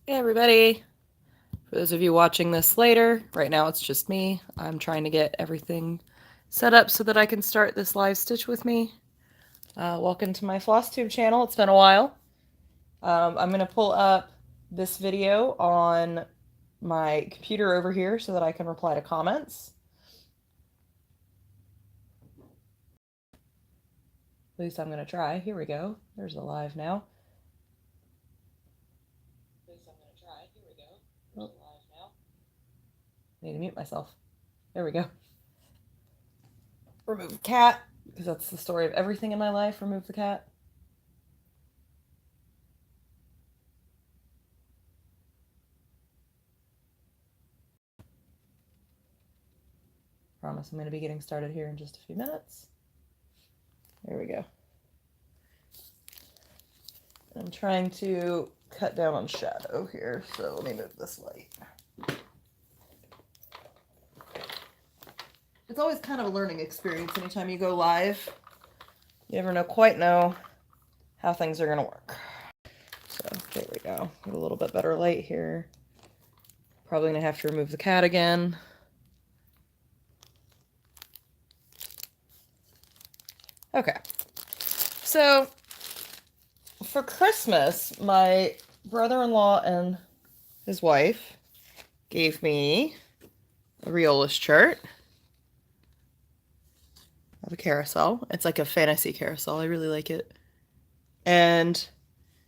Hey everybody! For those of you watching this later, right now it's just me. I'm trying to get everything set up so that I can start this live stitch with me. Welcome to my FlossTube channel. It's been a while. I'm going to pull up this video on my computer over here so that I can reply to comments. At least I'm going to try. Here we go. There's a live now. I need to mute myself. There we go. Remove the cat, because that's the story of everything in my life. Remove the cat. Promise I'm going to be getting started here in just a few minutes. There we go. I'm trying to cut down on shadow here, so let me move this light. It's always kind of a learning experience anytime you go live. You never quite know how things are going to work. So there we go. Get a little bit better light here. Probably going to have to remove the cat again. Okay. So for Christmas, my brother-in-law and his wife gave me a Reolist chart of a carousel. It's like a fantasy carousel. I really like it. And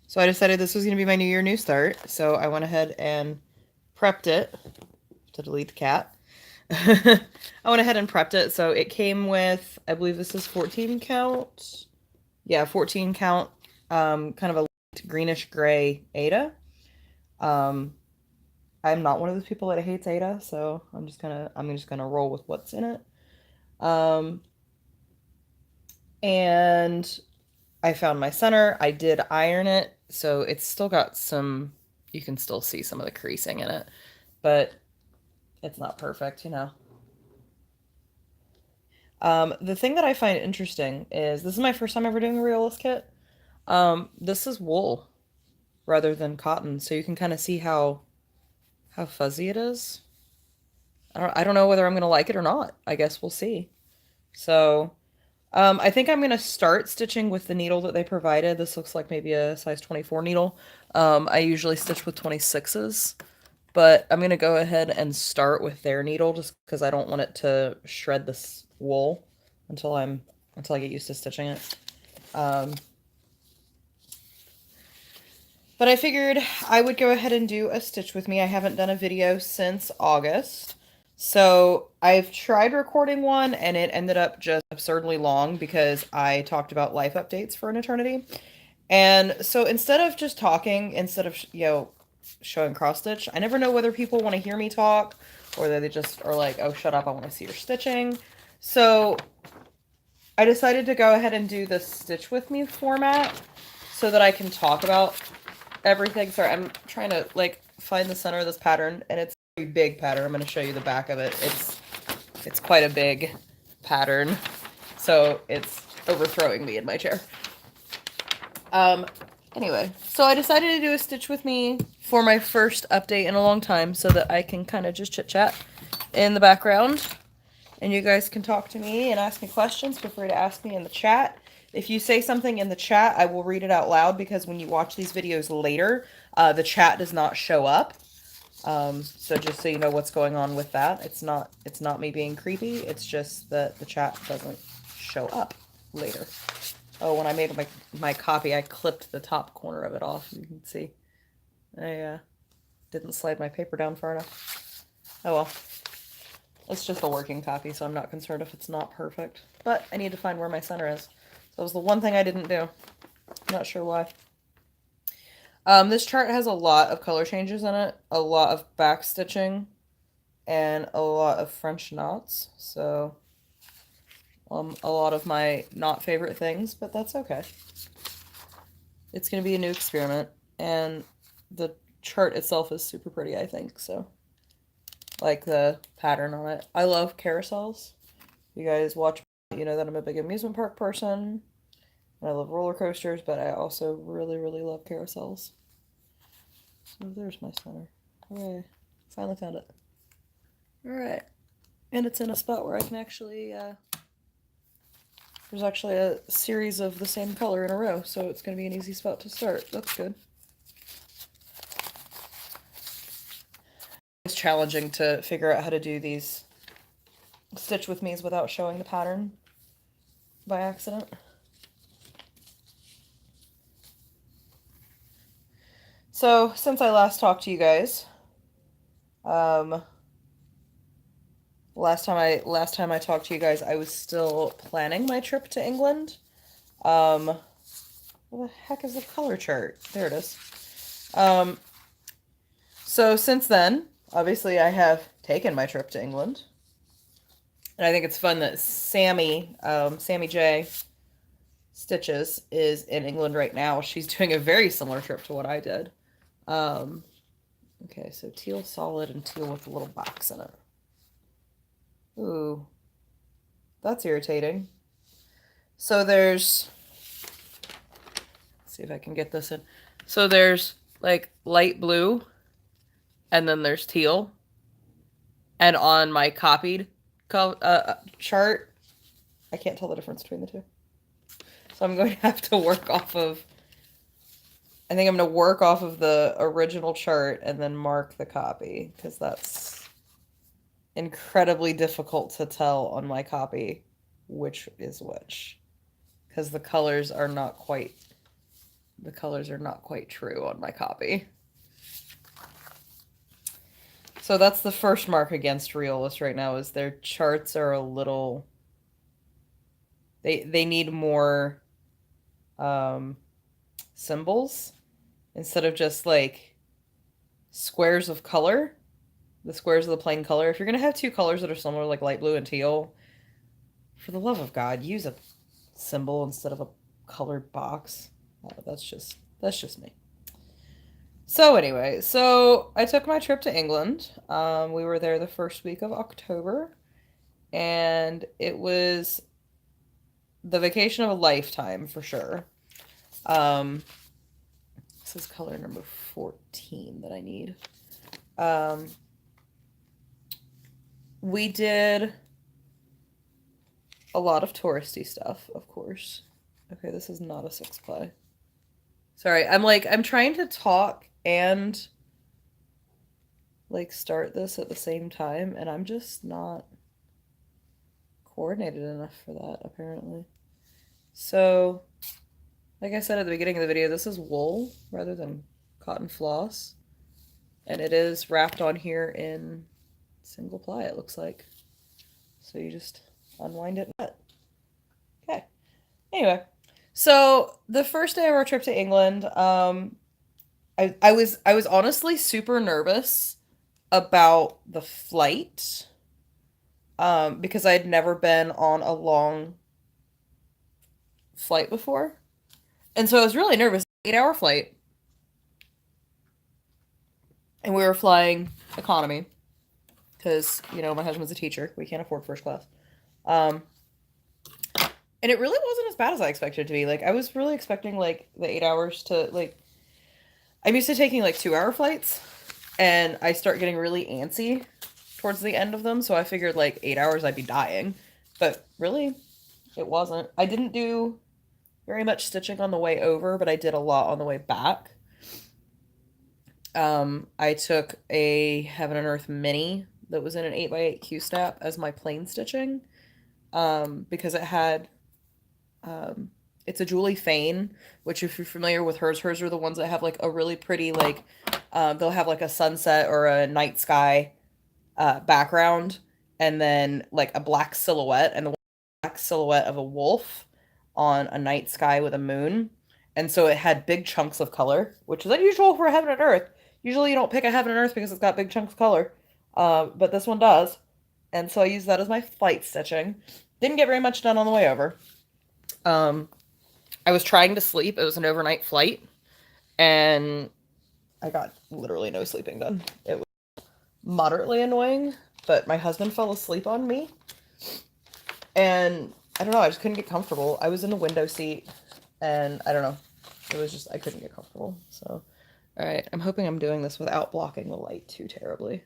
so I decided this was going to be my New Year, New Start. So I went ahead and prepped it. To delete the cat. I went ahead and prepped it. So it came with, I believe this is 14 count. Yeah, 14 count, kind of a light greenish gray Ada. I'm not one of those people that hates Ada, so I'm just gonna roll with what's in it. And I found my center. I did iron it, so it's still got some, you can still see some of the creasing in it, but it's not perfect, you know. The thing that I find interesting is, this is my first time ever doing a Reolist kit. This is wool rather than cotton, so you can kind of see how fuzzy it is. I don't know whether I'm gonna like it or not. I guess we'll see. So, I think I'm gonna start stitching with the needle that they provided. This looks like maybe a size 24 needle. I usually stitch with 26s, but I'm gonna go ahead and start with their needle just because I don't want it to shred this wool until I get used to stitching it. But I figured I would go ahead and do a stitch with me. I haven't done a video since August. So I've tried recording one and it ended up just absurdly long because I talked about life updates for an eternity. And so instead of just talking, instead of, showing cross stitch, I never know whether people want to hear me talk or whether they just are like, oh, shut up, I want to see your stitching. So I decided to go ahead and do the stitch with me format so that I can talk about everything. Sorry, I'm trying to find the center of this pattern, and it's a very big pattern. I'm going to show you the back of it. It's quite a big pattern, so it's overthrowing me in my chair. Anyway, so I decided to do a stitch with me for my first update in a long time so that I can kind of just chit chat in the background and you guys can talk to me and ask me questions. Feel free to ask me in the chat. If you say something in the chat, I will read it out loud because when you watch these videos later, the chat does not show up. So just so you know what's going on with that. It's not me being creepy. It's just that the chat doesn't show up later. Oh, when I made my copy, I clipped the top corner of it off. You can see. I didn't slide my paper down far enough. Oh well. It's just a working copy, so I'm not concerned if it's not perfect. But I need to find where my center is. So that was the one thing I didn't do. Not sure why. This chart has a lot of color changes in it, a lot of back stitching, and a lot of French knots. So, a lot of my not favorite things, but that's okay. It's going to be a new experiment, and the chart itself is super pretty, I think, so. Like the pattern on it. I love carousels. You guys watch, you know that I'm a big amusement park person. And I love roller coasters, but I also really, really love carousels. So there's my center. Hooray. Finally found it. Alright. And it's in a spot where I can actually, there's actually a series of the same color in a row, so it's going to be an easy spot to start. That's good. It's challenging to figure out how to do these stitch with me's without showing the pattern by accident. So, since I last talked to you guys, last time I talked to you guys, I was still planning my trip to England. Where the heck is the color chart? There it is. So since then, obviously I have taken my trip to England. And I think it's fun that Sammy J Stitches is in England right now. She's doing a very similar trip to what I did. Okay, so teal solid and teal with a little box in it. Ooh, that's irritating. So there's, let's see if I can get this in. So there's like light blue, and then there's teal. And on my copied chart, I can't tell the difference between the two. So I'm going to have to work off of, I think I'm going to work off of the original chart and then mark the copy, because that's incredibly difficult to tell on my copy which is which, because the colors are not quite true on my copy. So that's the first mark against Realist right now, is their charts are a little, they need more symbols instead of just like squares of color, the squares of the plain color. If you're gonna have two colors that are similar, like light blue and teal, for the love of God, use a symbol instead of a colored box. That's just me. So anyway, so I took my trip to England. We were there the first week of October, and it was the vacation of a lifetime for sure. This is color number 14 that I need. We did a lot of touristy stuff, of course. Okay, this is not a 6-ply. Sorry, I'm trying to talk and like start this at the same time, and I'm just not coordinated enough for that, apparently. So, like I said at the beginning of the video, this is wool rather than cotton floss, and it is wrapped on here in single ply, it looks like. So you just unwind it and cut. Okay. Anyway, so the first day of our trip to England, I was honestly super nervous about the flight, because I had never been on a long flight before. And so I was really nervous. 8-hour flight. And we were flying economy. Because, you know, my husband's a teacher. We can't afford first class. And it really wasn't as bad as I expected it to be. Like, I was really expecting, like, the 8 hours to, like... I'm used to taking, like, 2-hour flights. And I start getting really antsy towards the end of them. So I figured, like, 8 hours I'd be dying. But really, it wasn't. I didn't do very much stitching on the way over, but I did a lot on the way back. I took a Heaven and Earth mini that was in an 8x8 Q-snap as my plain stitching, because it had, it's a Julie Fane, which if you're familiar with hers are the ones that have like a really pretty, like, they'll have like a sunset or a night sky background, and then like a black silhouette, and the black silhouette of a wolf on a night sky with a moon. And so it had big chunks of color, which is unusual for a Heaven and Earth. Usually you don't pick a Heaven and Earth because it's got big chunks of color. But this one does. And so I used that as my flight stitching. Didn't get very much done on the way over. I was trying to sleep. It was an overnight flight. And I got literally no sleeping done. It was moderately annoying. But my husband fell asleep on me. And I don't know, I just couldn't get comfortable. I was in the window seat, and I don't know. It was just, I couldn't get comfortable. So Alright, I'm hoping I'm doing this without blocking the light too terribly.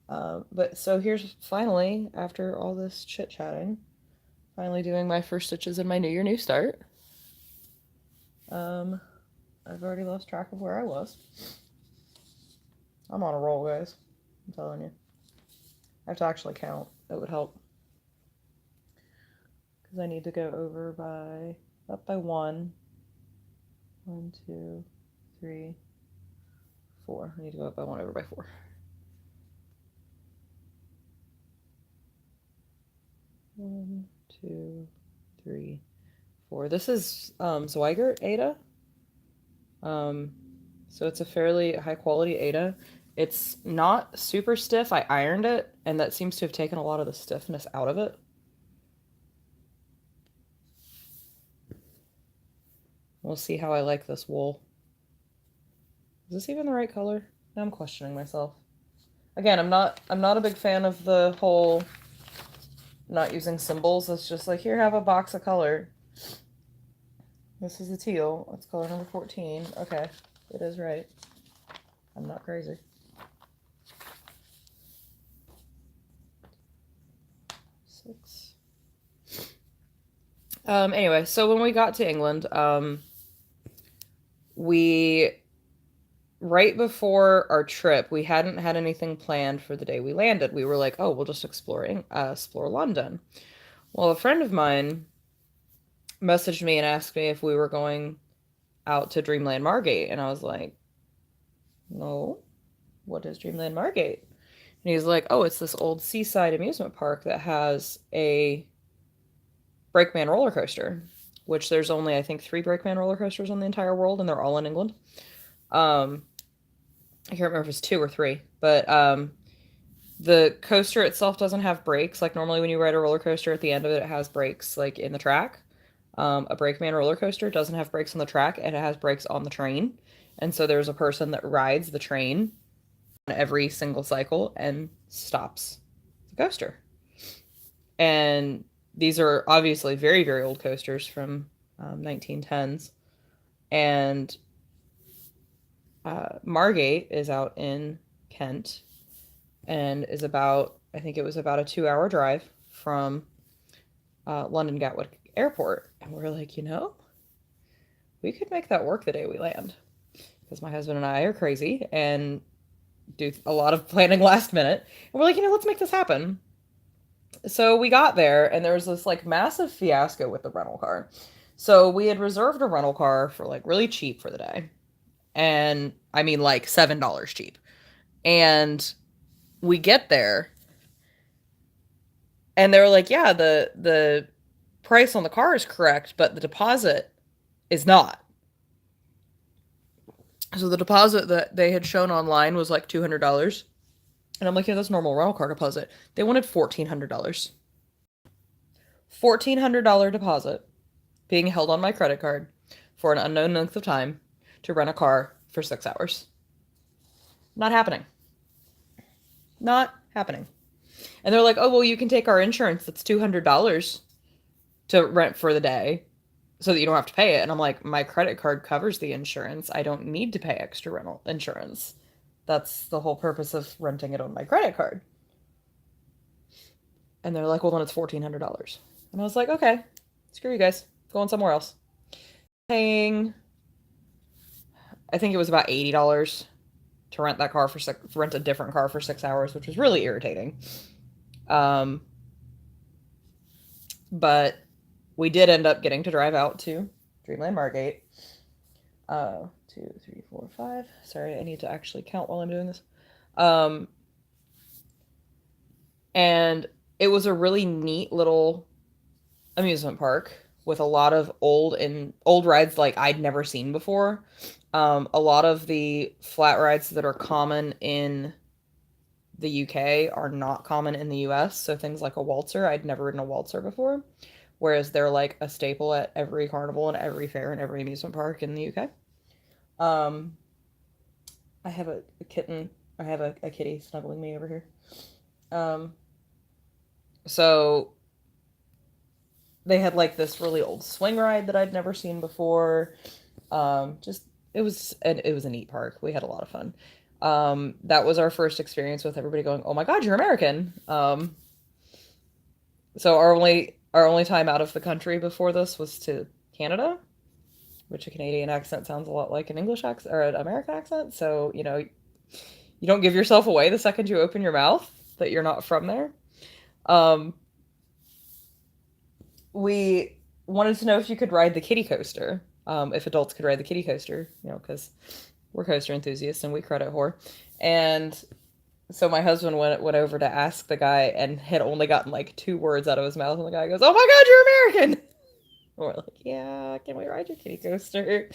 But so here's finally, after all this chit-chatting, finally doing my first stitches in my New Year, New Start. I've already lost track of where I was. I'm on a roll, guys. I'm telling you. I have to actually count. That would help. Because I need to go up by 1. 1, 2, 3, 4. I need to go up by 1 over by 4. 1, 2, 3, 4. This is Zweigert Aida. So it's a fairly high quality Aida. It's not super stiff. I ironed it, and that seems to have taken a lot of the stiffness out of it. We'll see how I like this wool. Is this even the right color? Now I'm questioning myself. Again, I'm not a big fan of the whole not using symbols. It's just like, here, have a box of color. This is a teal. That's color number 14. Okay, it is right. I'm not crazy. Anyway, so when we got to England, right before our trip, we hadn't had anything planned for the day we landed. We were like, oh, we'll just explore London. Well, a friend of mine messaged me and asked me if we were going out to Dreamland Margate, and I was like, no, what is Dreamland Margate? And he's like, oh, it's this old seaside amusement park that has a Brakeman roller coaster, which there's only, I think, 3 Brakeman roller coasters in the entire world, and they're all in England. I can't remember if it's 2 or 3, but the coaster itself doesn't have brakes. Like normally when you ride a roller coaster, at the end of it, it has brakes like in the track. A Brakeman roller coaster doesn't have brakes on the track, and it has brakes on the train. And so there's a person that rides the train on every single cycle and stops the coaster. And these are obviously very, very old coasters from 1910s. And Margate is out in Kent and is about, I think it was about a 2-hour drive from London Gatwick Airport. And we're like, we could make that work the day we land. Because my husband and I are crazy and do a lot of planning last minute. And we're like, let's make this happen. So we got there, and there was this like massive fiasco with the rental car. So we had reserved a rental car for like really cheap for the day. And I mean like $7 cheap. And we get there, and they were like, yeah, the price on the car is correct, but the deposit is not. So the deposit that they had shown online was like $200. And I'm like, yeah, that's normal rental car deposit. They wanted $1,400. $1,400 deposit being held on my credit card for an unknown length of time to rent a car for 6 hours. Not happening. Not happening. And they're like, oh, well, you can take our insurance. That's $200 to rent for the day so that you don't have to pay it. And I'm like, my credit card covers the insurance. I don't need to pay extra rental insurance. That's the whole purpose of renting it on my credit card. And they're like, well, then it's $1,400. And I was like, okay, screw you guys. Going somewhere else. Paying, I think it was about $80 to rent that car rent a different car for 6 hours, which was really irritating. But we did end up getting to drive out to Dreamland Margate. 2, 3, 4, 5. Sorry, I need to actually count while I'm doing this. And it was a really neat little amusement park with a lot of old rides like I'd never seen before. A lot of the flat rides that are common in the UK are not common in the US. So things like a waltzer, I'd never ridden a waltzer before, whereas they're like a staple at every carnival and every fair and every amusement park in the UK. I have a kitten. I have a kitty snuggling me over here. So they had like this really old swing ride that I'd never seen before. Just it was a neat park. We had a lot of fun. That was our first experience with everybody going, "Oh my God, you're American." So our only time out of the country before this was to Canada, which a Canadian accent sounds a lot like an English accent or an American accent. So, you don't give yourself away the second you open your mouth that you're not from there. Um, we wanted to know if you could ride the kiddie coaster, if adults could ride the kiddie coaster, because we're coaster enthusiasts and we credit whore. And so my husband went over to ask the guy and had only gotten like 2 words out of his mouth, and the guy goes, "Oh my God, you're American!" And we're like, "Yeah, can we ride your kiddie coaster?"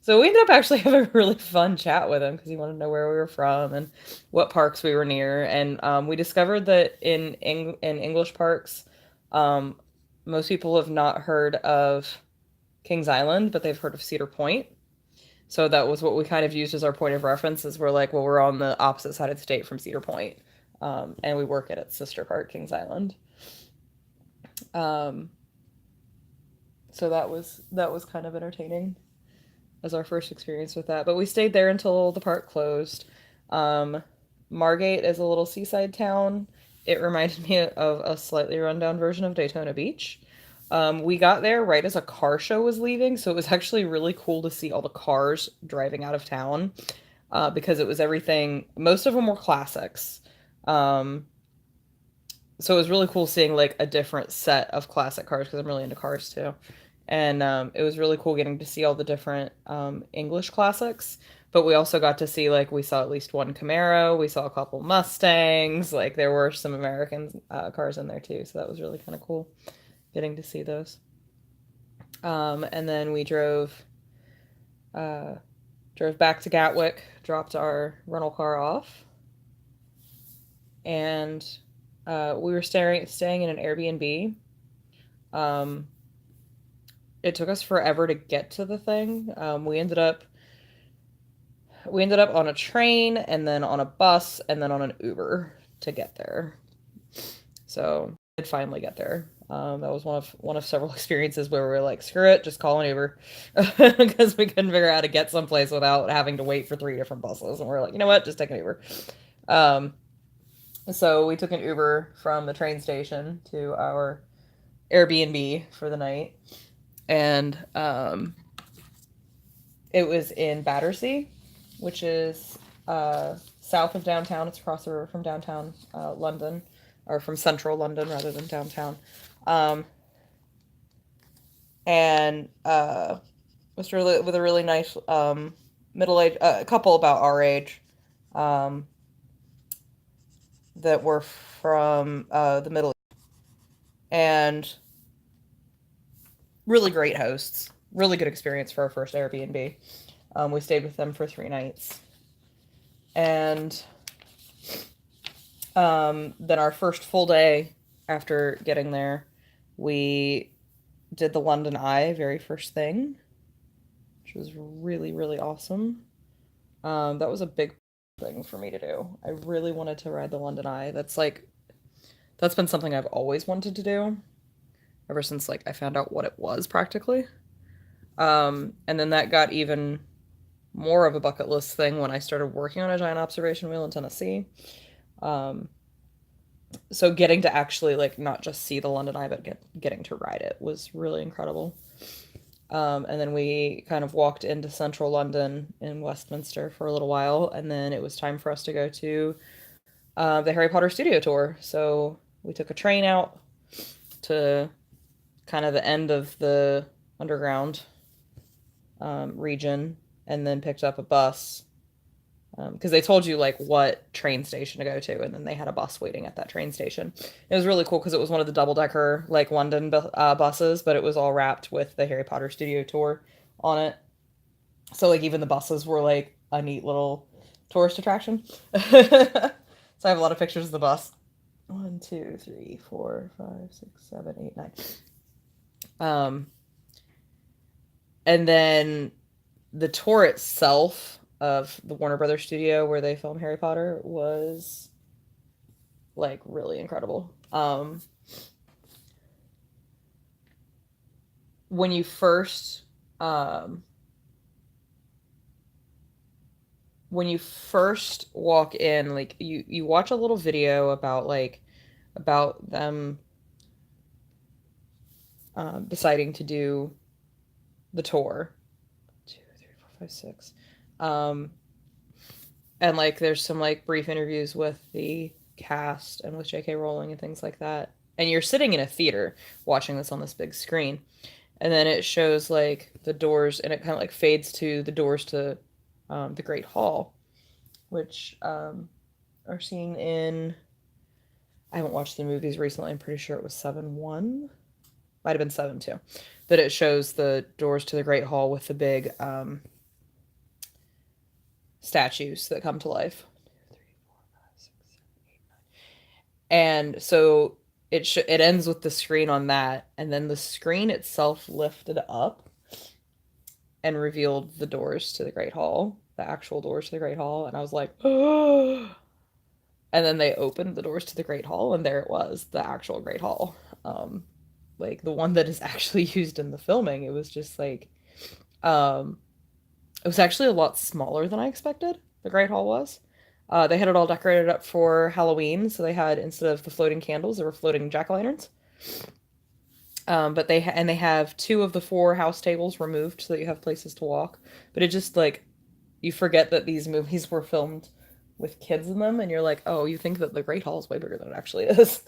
So we ended up actually having a really fun chat with him because he wanted to know where we were from and what parks we were near. And we discovered that in English parks, um, most people have not heard of Kings Island, but they've heard of Cedar Point. So that was what we kind of used as our point of reference. Is we're like, well, we're on the opposite side of the state from Cedar Point, and we work at its sister park, Kings Island. Um, so that was kind of entertaining as our first experience with that. But we stayed there until the park closed. Um, Margate is a little seaside town. It reminded me of a slightly rundown version of Daytona Beach. We got there right as a car show was leaving, so it was actually really cool to see all the cars driving out of town, because it was everything. Most of them were classics. Um, so it was really cool seeing like a different set of classic cars because I'm really into cars too. And it was really cool getting to see all the different English classics. But we also got to see, like, we saw at least one Camaro, we saw a couple Mustangs, like there were some American cars in there too. So that was really kind of cool getting to see those. And then we uh, drove back to Gatwick, dropped our rental car off, and we were staying in an Airbnb. Um, it took us forever to get to the thing. We ended up on a train and then on a bus and then on an Uber to get there. So we did finally get there. That was one of several experiences where we were like, screw it, just call an Uber, because we couldn't figure out how to get someplace without having to wait for 3 different buses. And we're like, you know what, just take an Uber. Um, so we took an Uber from the train station to our Airbnb for the night, and it was in Battersea, which is south of downtown. It's across the river from downtown London, or from central London rather than downtown. Um, and was really with a really nice middle-aged couple about our age, um, that were from the Middle East, and really great hosts. Really good experience for our first Airbnb. We stayed with them for 3 nights. And then our first full day after getting there, we did the London Eye very first thing, which was really, really awesome. That was a big thing for me to do. I really wanted to ride the London Eye. That's been something I've always wanted to do ever since like I found out what it was practically. And then that got even more of a bucket list thing when I started working on a giant observation wheel in Tennessee. Um, so getting to actually like not just see the London Eye, but getting to ride it was really incredible. And then we kind of walked into central London in Westminster for a little while, and then it was time for us to go to the Harry Potter studio tour. So we took a train out to kind of the end of the underground region, and then picked up a bus, because they told you like what train station to go to, and then they had a bus waiting at that train station. It was really cool because it was one of the double-decker like London buses, but it was all wrapped with the Harry Potter studio tour on it. So like even the buses were like a neat little tourist attraction. So I have a lot of pictures of the bus. 1, 2, 3, 4, 5, 6, 7, 8, 9. And then the tour itself of the Warner Brothers studio where they film Harry Potter was like really incredible. When you first when you first walk in, like you watch a little video about them deciding to do the tour. 2, 3, 4, 5, 6. And like there's some like brief interviews with the cast and with J.K. Rowling and things like that. And you're sitting in a theater watching this on this big screen. And then it shows like the doors, and it kind of like fades to the doors to the Great Hall, which are seen in. I haven't watched the movies recently. I'm pretty sure it was 7-1. Might have been 7-2. But it shows the doors to the Great Hall with the big statues that come to life. 2, 3, 4, 5, 6, 7, 8, 9. And so it ends with the screen on that, and then the screen itself lifted up and revealed the doors to the Great Hall, the actual doors to the Great Hall, and I was like, oh. And then they opened the doors to the Great Hall, and there it was, the actual Great Hall. Like the one that is actually used in the filming. It was just like, it was actually a lot smaller than I expected, the Great Hall was. They had it all decorated up for Halloween, so they had, instead of the floating candles, there were floating jack-o'-lanterns. But they have 2 of the 4 house tables removed so that you have places to walk. But it just like, you forget that these movies were filmed with kids in them, and you're like, oh, you think that the Great Hall is way bigger than it actually is.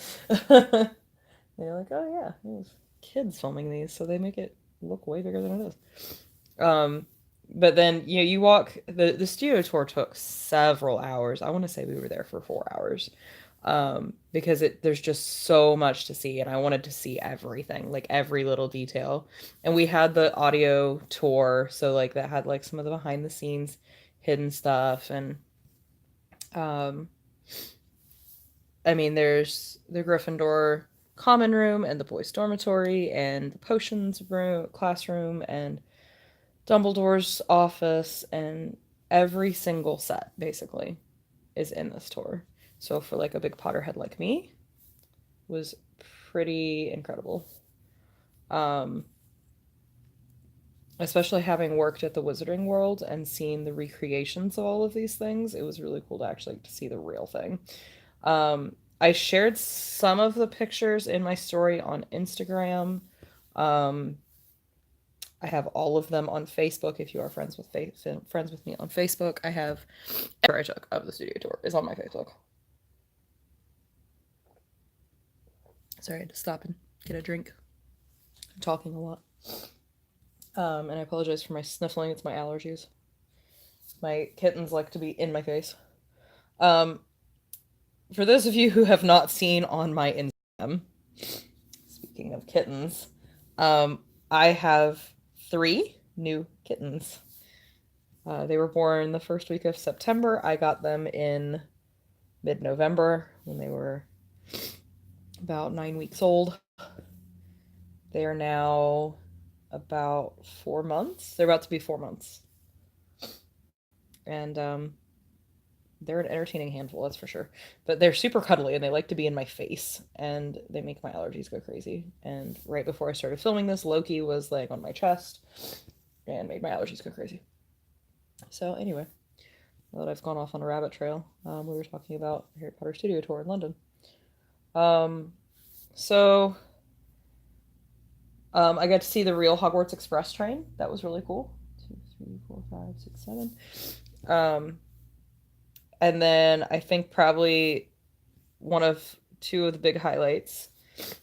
And you're like, oh yeah, it was kids filming these, so they make it look way bigger than it is. But then you walk, the studio tour took several hours. I want to say we were there for 4 hours. Because there's just so much to see, and I wanted to see everything, like every little detail. And we had the audio tour, so like that had like some of the behind the scenes hidden stuff. And I mean, there's the Gryffindor common room and the boys' dormitory and the potions room, classroom, and Dumbledore's office, and every single set basically is in this tour. So for like a big Potterhead like me, was pretty incredible. Especially having worked at the Wizarding World and seen the recreations of all of these things, it was really cool to actually see the real thing. I shared some of the pictures in my story on Instagram. I have all of them on Facebook. If you are friends with me on Facebook, I have every I took of the studio tour is on my Facebook. Sorry, I had to stop and get a drink. I'm talking a lot. And I apologize for my sniffling. It's my allergies. My kittens like to be in my face. For those of you who have not seen on my Instagram, speaking of kittens, I have 3 new kittens. They were born the first week of September. I got them in mid-November when they were about 9 weeks old. They are now about 4 months. They're about to be 4 months. And they're an entertaining handful, that's for sure. But they're super cuddly, and they like to be in my face, and they make my allergies go crazy. And right before I started filming this, Loki was like on my chest and made my allergies go crazy. So anyway, now that I've gone off on a rabbit trail, we were talking about Harry Potter Studio Tour in London. So I got to see the real Hogwarts Express train. That was really cool. 2, 3, 4, 5, 6, 7. And then I think probably one of 2 of the big highlights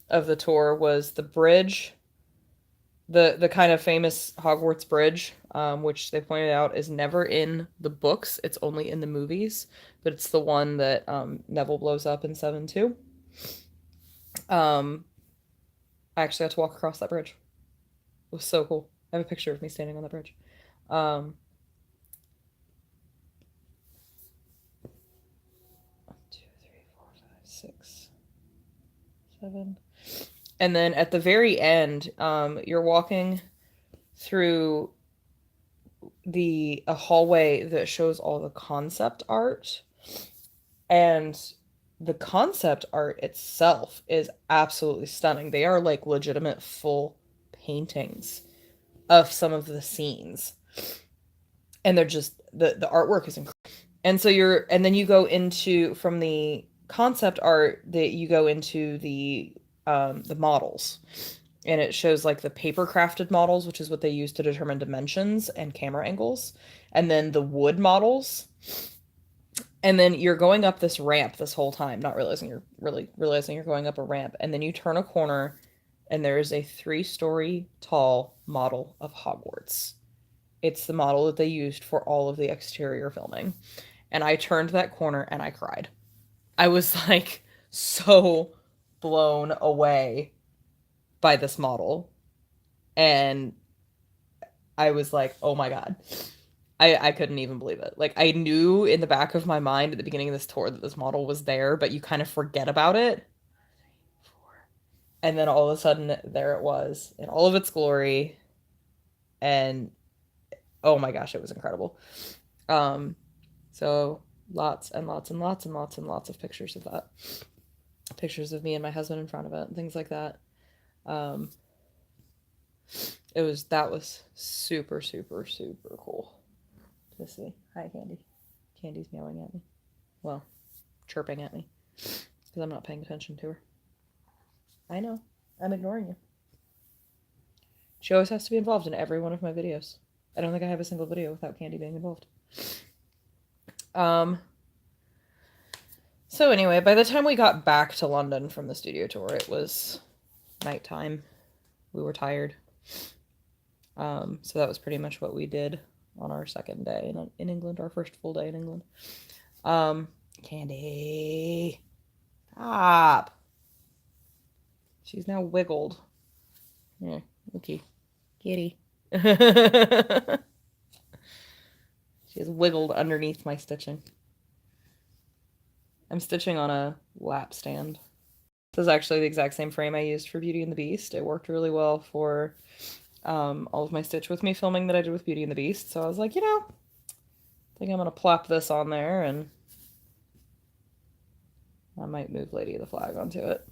of the tour was the bridge, the kind of famous Hogwarts Bridge, which they pointed out is never in the books. It's only in the movies, but it's the one that Neville blows up in 7-2. I actually got to walk across that bridge. It was so cool. I have a picture of me standing on that bridge. 1, 2, 3, 4, 5, 6, 7. And then at the very end, you're walking through a hallway that shows all the concept art. And the concept art itself is absolutely stunning. They are like legitimate full paintings of some of the scenes. and they're just the artwork is incredible. And so and then you go into, from the concept art, that you go into the models, and it shows like the paper crafted models, which is what they use to determine dimensions and camera angles, and then the wood models. And then you're going up this ramp this whole time, not realizing you're going up a ramp, and then you turn a corner and there is a 3-story tall model of Hogwarts. It's the model that they used for all of the exterior filming. And I turned that corner and I cried. I was like so blown away by this model. And I was like, oh my God. I couldn't even believe it. Like, I knew in the back of my mind at the beginning of this tour that this model was there, but you kind of forget about it. And then all of a sudden, there it was in all of its glory. And oh my gosh, it was incredible. So lots and lots and lots and lots and lots of pictures of that. Pictures of me and my husband in front of it and things like that. That was super, super, super cool to see. Hi, Candy. Candy's meowing at me. Well, chirping at me because I'm not paying attention to her. I know. I'm ignoring you. She always has to be involved in every one of my videos. I don't think I have a single video without Candy being involved. So anyway, by the time we got back to London from the studio tour, it was nighttime. We were tired. So that was pretty much what we did on our second day in England, our first full day in England. Candy, stop. She's now wiggled. Yeah, okay. Kitty. She has wiggled underneath my stitching. I'm stitching on a lap stand. This is actually the exact same frame I used for Beauty and the Beast. It worked really well for all of my Stitch With Me filming that I did with Beauty and the Beast. So I was like, I think I'm going to plop this on there, and I might move Lady of the Flag onto it.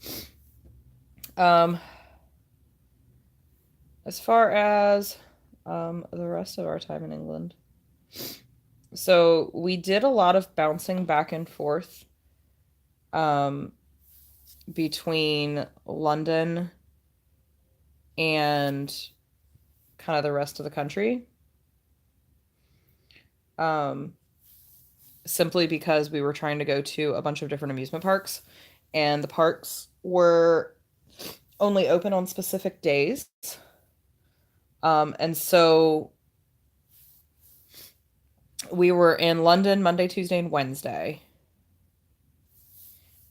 As far as the rest of our time in England. So we did a lot of bouncing back and forth between London and kind of the rest of the country. Simply because we were trying to go to a bunch of different amusement parks, and the parks were only open on specific days. And so we were in London Monday, Tuesday, and Wednesday.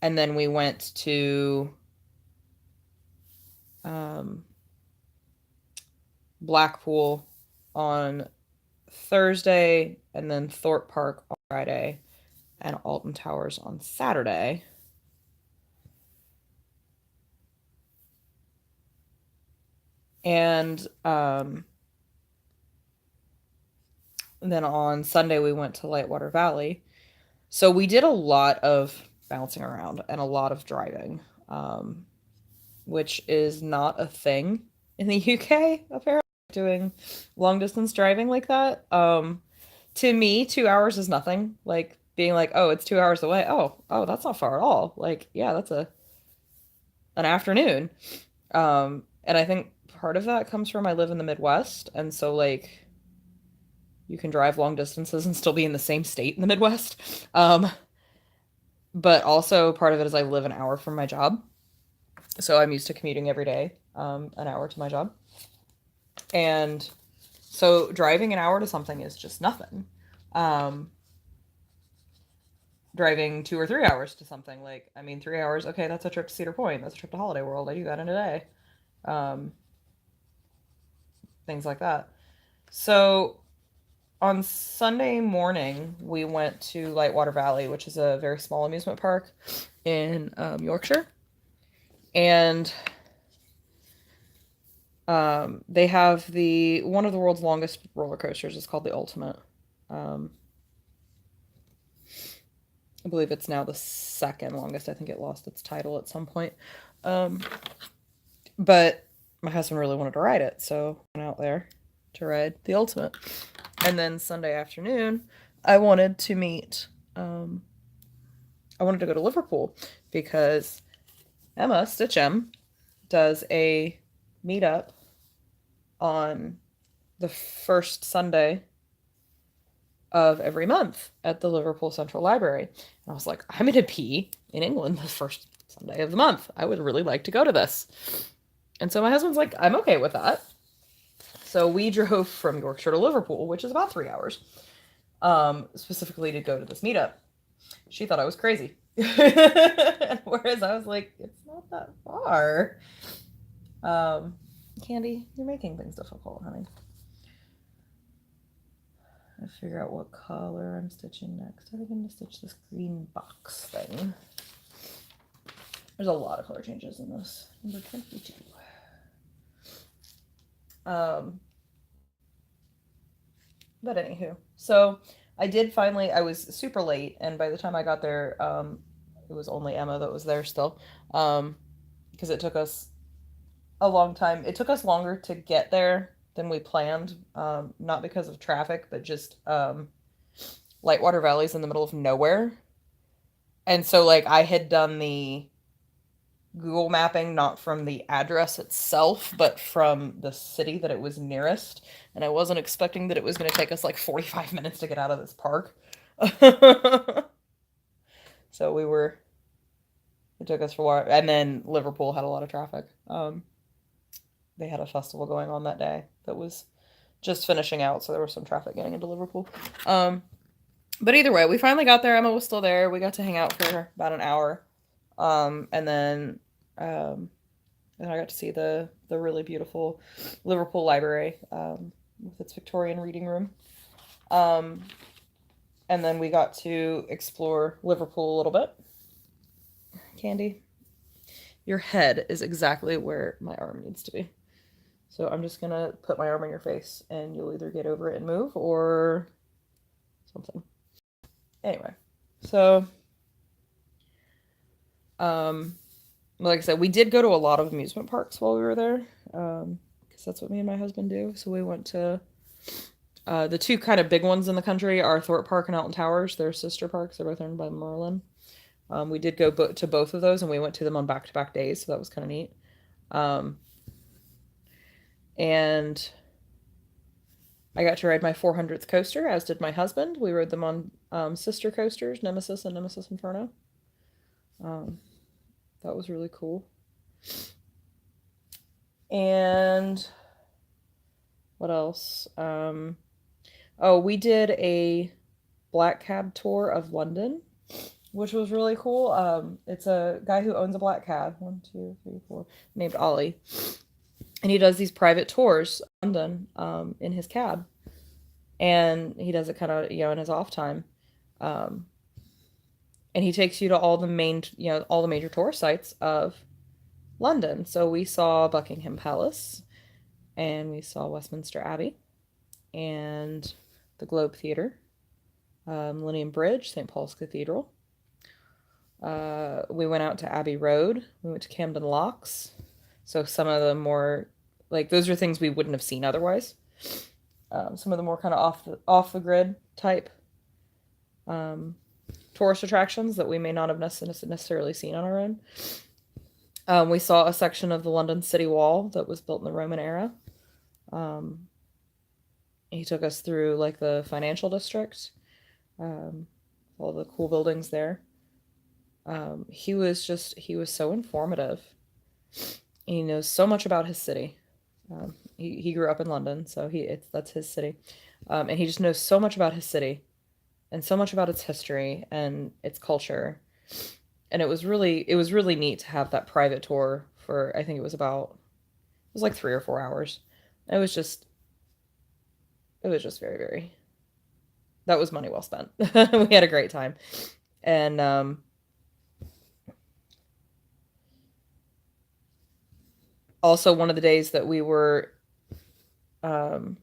And then we went to Blackpool on Thursday, and then Thorpe Park on Friday, and Alton Towers on Saturday. And then on Sunday we went to Lightwater Valley. So we did a lot of bouncing around and a lot of driving, which is not a thing in the UK, apparently, doing long distance driving like that. To me, 2 hours is nothing. Like, being like, oh, it's 2 hours away. Oh, that's not far at all. Like, yeah, that's an afternoon. And I think part of that comes from I live in the Midwest, and so like you can drive long distances and still be in the same state in the Midwest. But also part of it is I live an hour from my job. So I'm used to commuting every day, an hour to my job. And so driving an hour to something is just nothing. Driving 2 or 3 hours to something, 3 hours, okay, that's a trip to Cedar Point, that's a trip to Holiday World, I do that in a day. Things like that. So on Sunday morning, we went to Lightwater Valley, which is a very small amusement park in Yorkshire. And they have one of the world's longest roller coasters. It's called the Ultimate. I believe it's now the second longest. I think it lost its title at some point. But my husband really wanted to ride it, so I went out there to ride the Ultimate. And then Sunday afternoon, I wanted to meet, I wanted to go to Liverpool because Emma, Stitch M, does a meetup on the first Sunday of every month at the Liverpool Central Library. And I was like, I'm going to be in England the first Sunday of the month. I would really like to go to this. And so my husband's like, I'm okay with that. So we drove from Yorkshire to Liverpool, which is about 3 hours, specifically to go to this meetup. She thought I was crazy. Whereas I was like, it's not that far. Candy, you're making things difficult, honey. I figure out what color I'm stitching next. I think I'm going to stitch this green box thing. There's a lot of color changes in this. Number 22. But anywho, so I did finally, I was super late, and by the time I got there, it was only Emma that was there still, because it took us a long time. It took us longer to get there than we planned, not because of traffic, but just Lightwater Valley's in the middle of nowhere. And so, like, I had done the Google mapping not from the address itself, but from the city that it was nearest. And I wasn't expecting that it was going to take us like 45 minutes to get out of this park. So it took us for a while. And then Liverpool had a lot of traffic. They had a festival going on that day that was just finishing out, so there was some traffic getting into Liverpool. But either way, we finally got there. Emma was still there. We got to hang out for about an hour. And then I got to see the really beautiful Liverpool Library with its Victorian reading room. And then we got to explore Liverpool a little bit. Candy, your head is exactly where my arm needs to be. So I'm just going to put my arm on your face, and you'll either get over it and move or something. Anyway, so like I said, we did go to a lot of amusement parks while we were there, because that's what me and my husband do. So we went to the two kind of big ones in the country are Thorpe Park and Alton Towers. They're sister parks. They're both owned by Merlin. We did go to both of those, and we went to them on back-to-back days, so that was kind of neat. And I got to ride my 400th coaster, as did my husband. We rode them on sister coasters, Nemesis and Nemesis Inferno. That was really cool. And what else? We did a black cab tour of London, which was really cool. It's a guy who owns a black cab, 1, 2, 3, 4, named Ollie. And he does these private tours of London in his cab. And he does it kind of, in his off time. And he takes you to all the major tourist sites of London. So we saw Buckingham Palace, and we saw Westminster Abbey, and the Globe Theatre, Millennium Bridge, St. Paul's Cathedral. We went out to Abbey Road. We went to Camden Locks. So some of the more, like, those are things we wouldn't have seen otherwise. Some of the more kind of off the grid type tourist attractions that we may not have necessarily seen on our own. We saw a section of the London City Wall that was built in the Roman era. He took us through like the financial district, all the cool buildings there. He was so informative. He knows so much about his city. He grew up in London, so that's his city. And he just knows so much about his city and so much about its history and its culture. And it was really neat to have that private tour for, I think it was like 3 or 4 hours. It was just very, very, that was money well spent. We had a great time. And, also one of the days that we were, in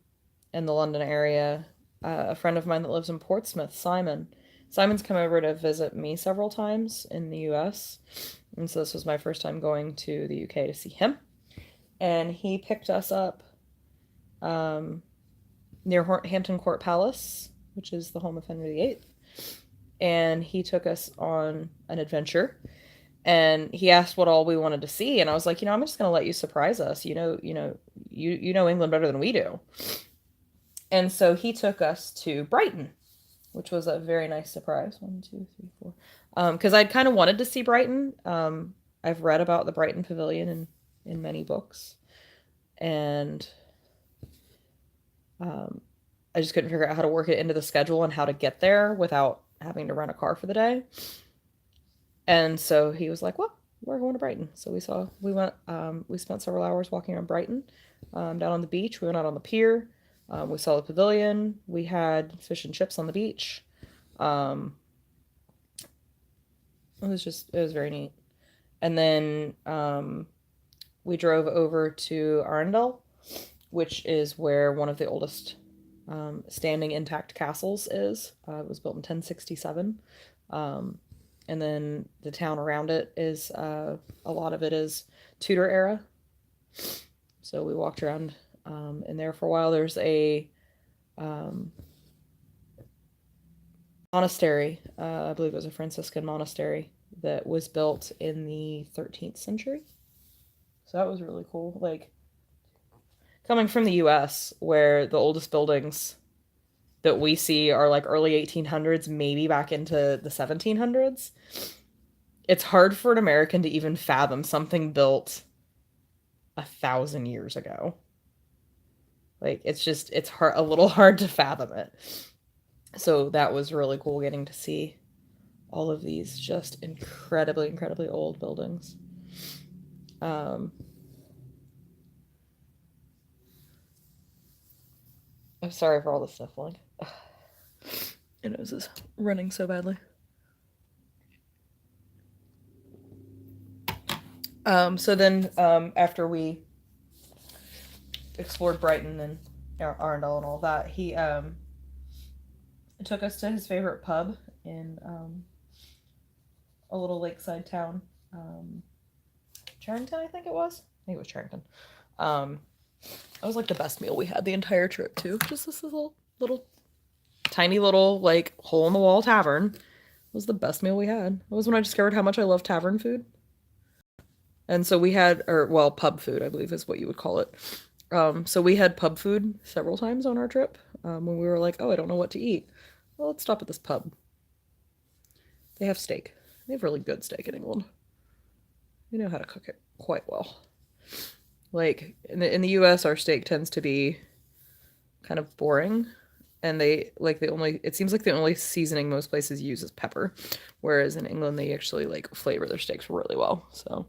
the London area, a friend of mine that lives in Portsmouth, Simon's come over to visit me several times in the US. And so this was my first time going to the UK to see him. And he picked us up, near Hampton Court Palace, which is the home of Henry VIII. And he took us on an adventure. And he asked what all we wanted to see, and I was like, I'm just gonna let you surprise us. You know England better than we do. And so he took us to Brighton, which was a very nice surprise. 1, 2, 3, 4. Because I'd kind of wanted to see Brighton. I've read about the Brighton Pavilion in many books, and I just couldn't figure out how to work it into the schedule and how to get there without having to rent a car for the day. And so he was like, well, we're going to Brighton. So we spent several hours walking around Brighton, down on the beach. We went out on the pier. We saw the pavilion. We had fish and chips on the beach. It was very neat. And then we drove over to Arundel, which is where one of the oldest standing intact castles is. It was built in 1067. And then the town around it is, a lot of it is Tudor era. So we walked around in there for a while. There's a monastery, I believe it was a Franciscan monastery, that was built in the 13th century. So that was really cool. Like, coming from the US, where the oldest buildings that we see are like early 1800s, maybe back into the 1700s. It's hard for an American to even fathom something built 1,000 years ago. Like, it's hard, a little hard to fathom it. So that was really cool getting to see all of these just incredibly, incredibly old buildings. I'm sorry for all the sniffling. My nose is running so badly. So then, after we explored Brighton and Arundel and all that, he took us to his favorite pub in a little lakeside town. Charrington, I think it was. I think it was Charrington. That was like the best meal we had the entire trip too. Just this little tiny little like hole in the wall tavern. It was the best meal we had. It was when I discovered how much I love tavern food. And so we had, pub food, I believe is what you would call it. So we had pub food several times on our trip, when we were like, oh, I don't know what to eat. Well, let's stop at this pub. They have steak. They have really good steak in England. They know how to cook it quite well. Like, in the US, our steak tends to be kind of boring. And it seems like the only seasoning most places use is pepper. Whereas in England, they actually, like, flavor their steaks really well. So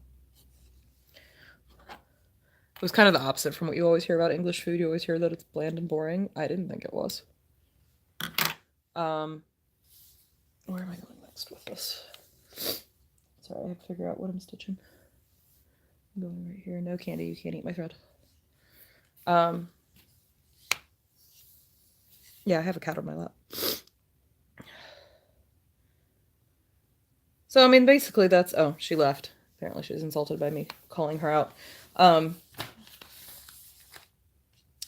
it was kind of the opposite from what you always hear about English food. You always hear that it's bland and boring. I didn't think it was. Where am I going next with this? Sorry, I have to figure out what I'm stitching. I'm going right here. No candy, you can't eat my thread. Yeah, I have a cat on my lap. So, I mean, basically that's... Oh, she left. Apparently she was insulted by me calling her out.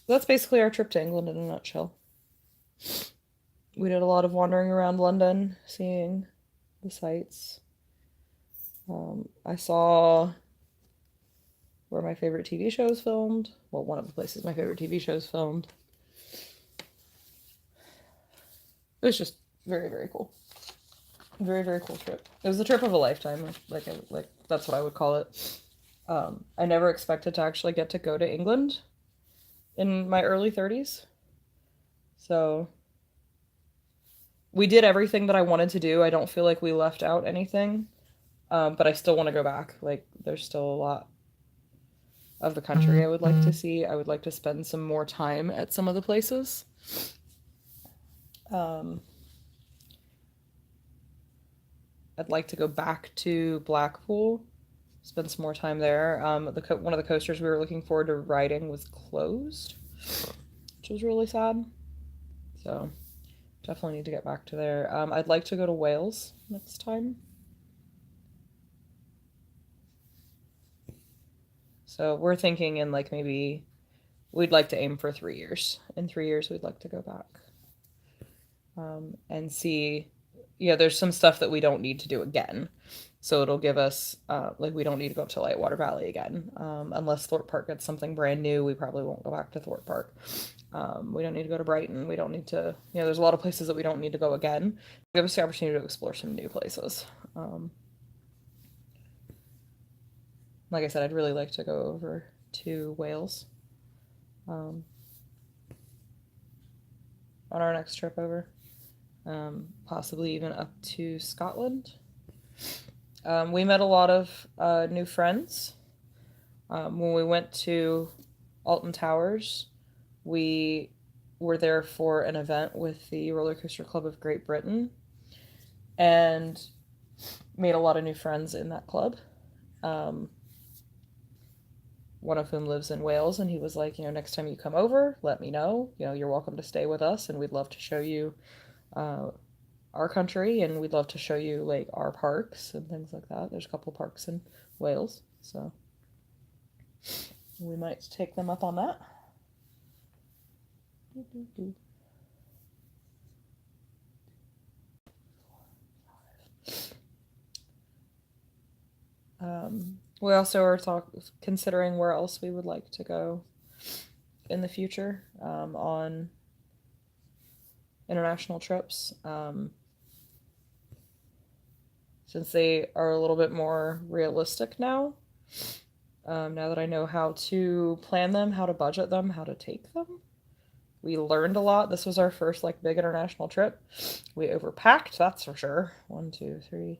That's basically our trip to England in a nutshell. We did a lot of wandering around London, seeing the sights. I saw where my favorite TV show is filmed. Well, one of the places my favorite TV show is filmed. It was just very, very cool. Very, very cool trip. It was the trip of a lifetime. Like that's what I would call it. I never expected to actually get to go to England in my early 30s. So we did everything that I wanted to do. I don't feel like we left out anything. But I still want to go back. Like, there's still a lot of the country I would like to see. I would like to spend some more time at some of the places. I'd like to go back to Blackpool, spend some more time there. One of the coasters we were looking forward to riding was closed, which was really sad. So definitely need to get back to there. I'd like to go to Wales next time. So we're thinking in like maybe we'd like to aim for 3 years. In 3 years, we'd like to go back and see. Yeah, there's some stuff that we don't need to do again. So it'll give us, like, we don't need to go up to Lightwater Valley again. Unless Thorpe Park gets something brand new, we probably won't go back to Thorpe Park. We don't need to go to Brighton. We don't need to, there's a lot of places that we don't need to go again. Give us the opportunity to explore some new places. Like I said, I'd really like to go over to Wales on our next trip over. Possibly even up to Scotland. We met a lot of new friends. When we went to Alton Towers, we were there for an event with the Roller Coaster Club of Great Britain and made a lot of new friends in that club. One of whom lives in Wales, and he was like, next time you come over, let me know. You're welcome to stay with us, and we'd love to show you our country, and we'd love to show you like our parks and things like that. There's a couple parks in Wales, so we might take them up on that. We also are considering where else we would like to go in the future on international trips. Since they are a little bit more realistic now, now that I know how to plan them, how to budget them, how to take them. We learned a lot. This was our first like big international trip. We overpacked, that's for sure. 1, 2, 3.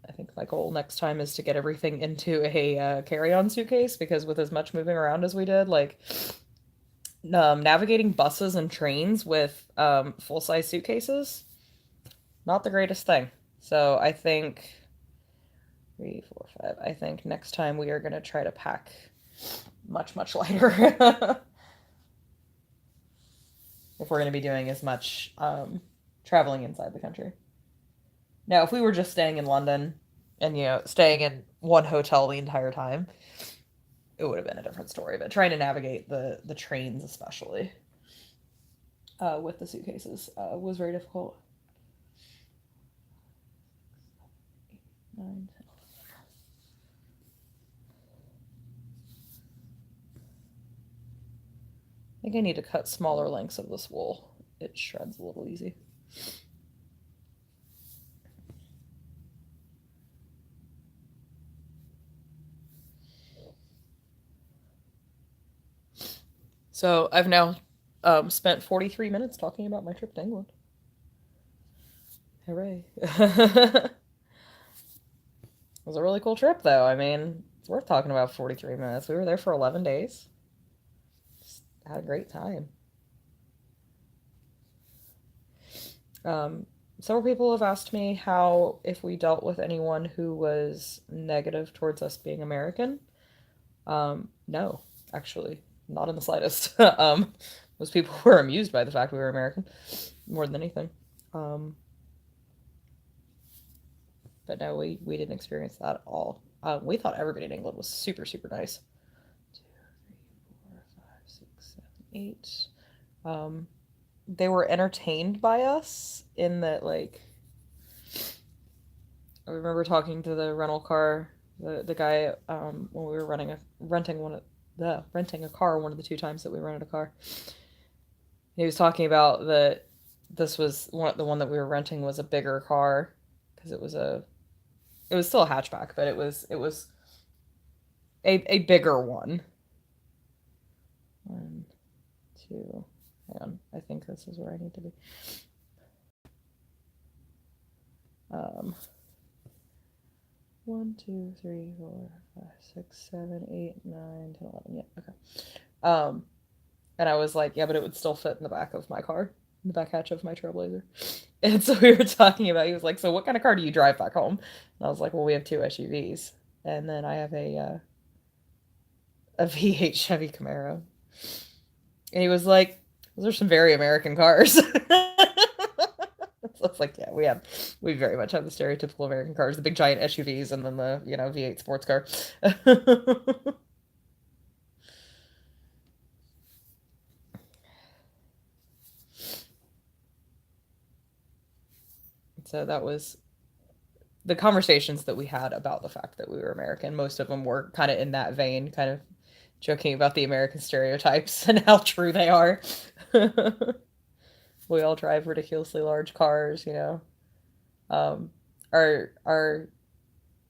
I think my goal next time is to get everything into a carry-on suitcase, because with as much moving around as we did, like navigating buses and trains with full-size suitcases, not the greatest thing. So I think 3, 4, 5. I think next time we are going to try to pack much, much lighter. If we're going to be doing as much traveling inside the country. Now, if we were just staying in London and, staying in one hotel the entire time, it would have been a different story. But trying to navigate the trains, especially with the suitcases, was very difficult. 9, 10. I think I need to cut smaller lengths of this wool. It shreds a little easy. So I've now spent 43 minutes talking about my trip to England. Hooray. It was a really cool trip, though. I mean, it's worth talking about 43 minutes. We were there for 11 days. Just had a great time. Several people have asked me if we dealt with anyone who was negative towards us being American. No, actually, not in the slightest. Most people were amused by the fact we were American, more than anything. But no, we didn't experience that at all. We thought everybody in England was super, super nice. 2, 3, 4, 5, 6, 7, 8. They were entertained by us in that, like, I remember talking to the rental car, the guy, when we were renting a car one of the 2 times that we rented a car. He was talking about that this was the one that we were renting was a bigger car, because it was still a hatchback, but it was a bigger one. 1, 2. Hang on, I think this is where I need to be. 1, 2, 3, 4, 5, 6, 7, 8, 9, 10, 11. Yeah, okay. And I was like, yeah, but it would still fit in the back of my car, in the back hatch of my Trailblazer. And so we were talking about, he was like, so what kind of car do you drive back home? And I was like, well, we have 2 SUVs. And then I have a V8 Chevy Camaro. And he was like, those are some very American cars. So it's like, yeah, we very much have the stereotypical American cars, the big giant SUVs, and then the, V8 sports car. So that was the conversations that we had about the fact that we were American. Most of them were kind of in that vein, kind of joking about the American stereotypes and how true they are. We all drive ridiculously large cars, you know. Um, our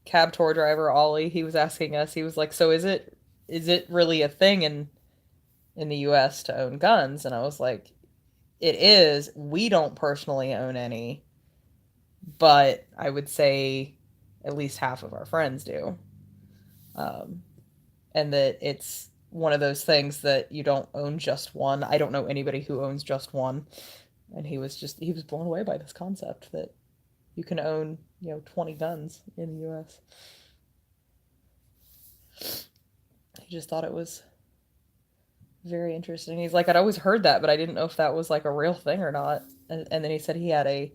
cab tour driver Ollie, he was asking us. He was like, "So is it really a thing in the U.S. to own guns?" And I was like, "It is. We don't personally own any, but I would say at least half of our friends do." Um, and that it's one of those things that you don't own just one. I don't know anybody who owns just one. And he was blown away by this concept that you can own, 20 guns in the US. He just thought it was very interesting. He's like, I'd always heard that, but I didn't know if that was like a real thing or not. And then he said he had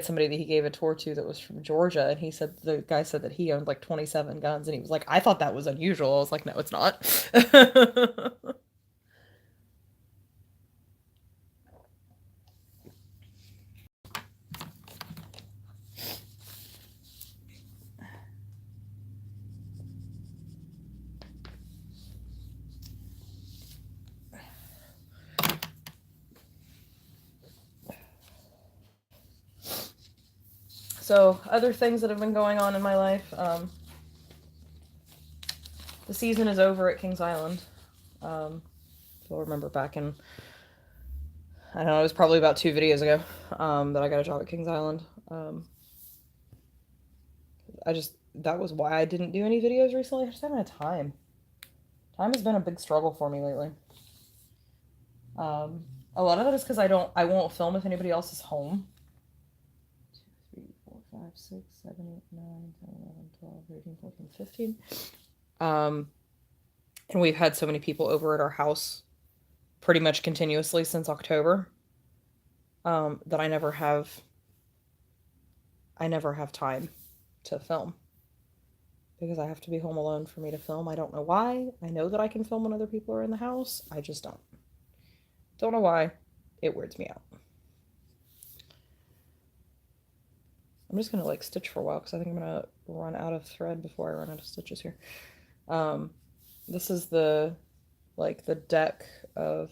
somebody that he gave a tour to that was from Georgia, and the guy said that he owned like 27 guns, and he was like, I thought that was unusual. I was like, no, it's not. So, other things that have been going on in my life. The season is over at Kings Island. If you'll remember back in, I don't know, it was probably about 2 videos ago that I got a job at Kings Island. That was why I didn't do any videos recently. I just haven't had time. Time has been a big struggle for me lately. A lot of that is because I won't film if anybody else is home. 2, 3, 4, 5, 6, 7, 8, 9, 10, 11, 12, 13, 14, 15. And we've had so many people over at our house pretty much continuously since October, that I never have time to film because I have to be home alone for me to film. I don't know why. I know that I can film when other people are in the house. I just don't. Don't know why. It weirds me out. I'm just gonna like stitch for a while because I think I'm gonna run out of thread before I run out of stitches here. This is the deck of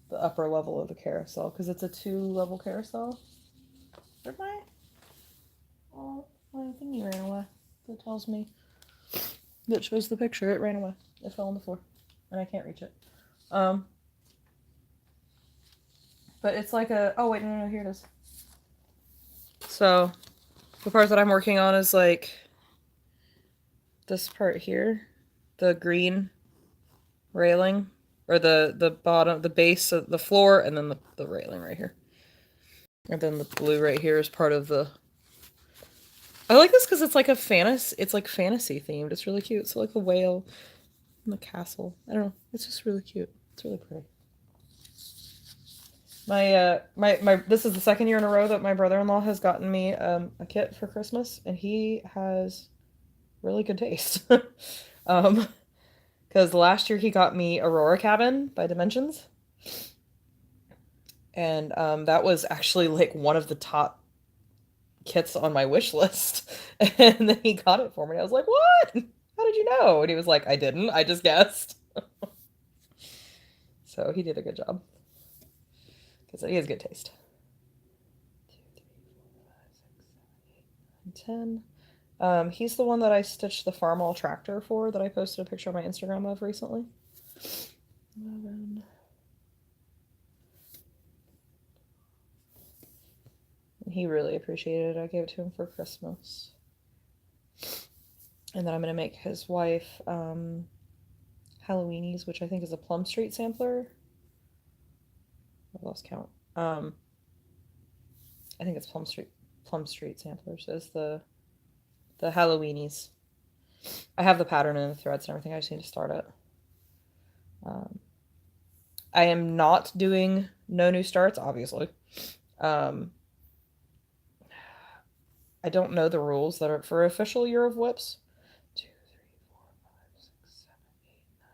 the upper level of the carousel because it's a 2-level carousel. Where'd my thingy ran away? That tells me, that shows the picture. It ran away. It fell on the floor and I can't reach it. But it's like oh wait, no, here it is. So the part that I'm working on is like this part here, the green railing, or the bottom, the base of the floor, and then the railing right here. And then the blue right here is part of the... I like this because it's like it's like fantasy themed. It's really cute. So like the whale and the castle. I don't know. It's just really cute. It's really pretty. My this is the second year in a row that my brother-in-law has gotten me a kit for Christmas, and he has really good taste. Because last year he got me Aurora Cabin by Dimensions, and that was actually like one of the top kits on my wish list. And then he got it for me. I was like, "What? How did you know?" And he was like, "I didn't. I just guessed." So he did a good job. Because he has good taste. 2, 3, 4, 5, 6, 7, 8, 9, 10. He's the one that I stitched the Farmall tractor for that I posted a picture on my Instagram of recently. 11. And he really appreciated it. I gave it to him for Christmas. And then I'm going to make his wife Halloweenies, which I think is a Plum Street sampler. I lost count. I think it's Plum Street samplers is the Halloweenies. I have the pattern and the threads and everything. I just need to start it. I am not doing no new starts, obviously. I don't know the rules that are for official Year of Whips. 2, 3, 4, 5, 6, 7, 8, 9,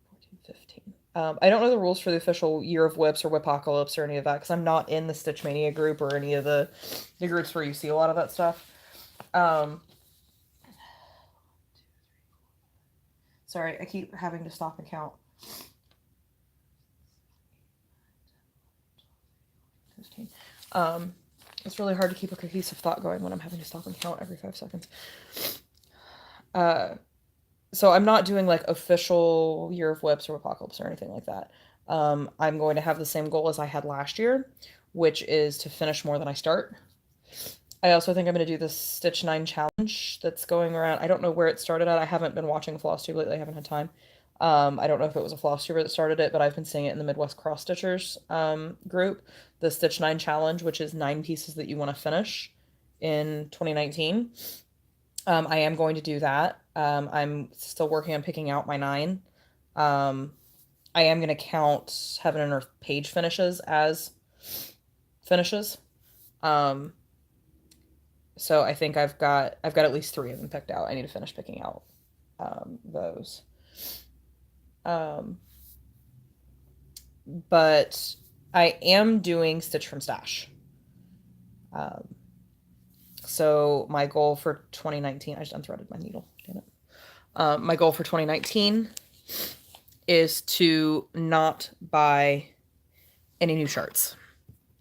14, 15. I don't know the rules for the official Year of Whips or Whipocalypse or any of that because I'm not in the Stitch Mania group or any of the groups where you see a lot of that stuff. Sorry, I keep having to stop and count. 15. It's really hard to keep a cohesive thought going when I'm having to stop and count every 5 seconds. So I'm not doing like official Year of Whips or Apocalypse or anything like that. I'm going to have the same goal as I had last year, which is to finish more than I start. I also think I'm going to do the Stitch 9 challenge that's going around. I don't know where it started at. I haven't been watching FlossTube lately. I haven't had time. I don't know if it was a FlossTuber that started it, but I've been seeing it in the Midwest Cross Stitchers group. The Stitch 9 challenge, which is 9 pieces that you want to finish in 2019. I am going to do that. I'm still working on picking out my 9. I am going to count Heaven and Earth page finishes as finishes. So I think I've got at least 3 of them picked out. I need to finish picking out those. But I am doing Stitch from Stash. So my goal for 2019, I just unthreaded my needle, damn it. My goal for 2019 is to not buy any new charts.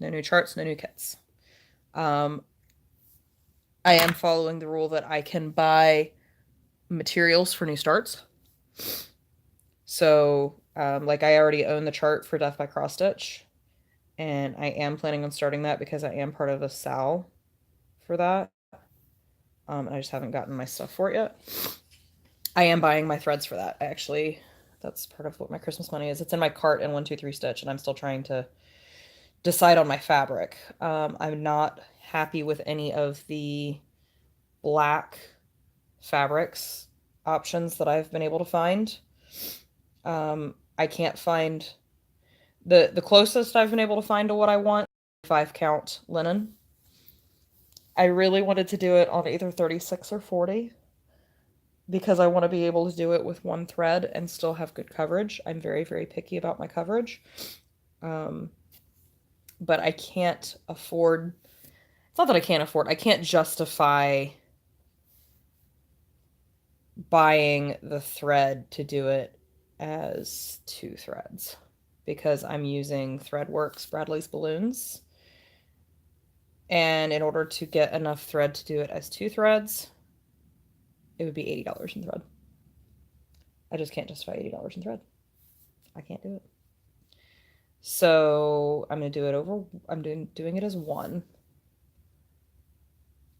No new charts, no new kits. I am following the rule that I can buy materials for new starts. So, like I already own the chart for Death by Cross Stitch, and I am planning on starting that because I am part of a SAL for that. And I just haven't gotten my stuff for it yet. I am buying my threads for that, actually. That's part of what my Christmas money is. It's in my cart in 123 Stitch, and I'm still trying to decide on my fabric. I'm not happy with any of the black fabrics options that I've been able to find. I can't find the closest I've been able to find to what I want, 5 count linen. I really wanted to do it on either 36 or 40 because I want to be able to do it with one thread and still have good coverage. I'm very, very picky about my coverage. But I can't afford, it's not that I can't afford, I can't justify buying the thread to do it as 2 threads because I'm using Threadworks Bradley's balloons. And in order to get enough thread to do it as 2 threads, it would be $80 in thread. I just can't justify $80 in thread. I can't do it. So I'm going to do it over, I'm doing it as 1.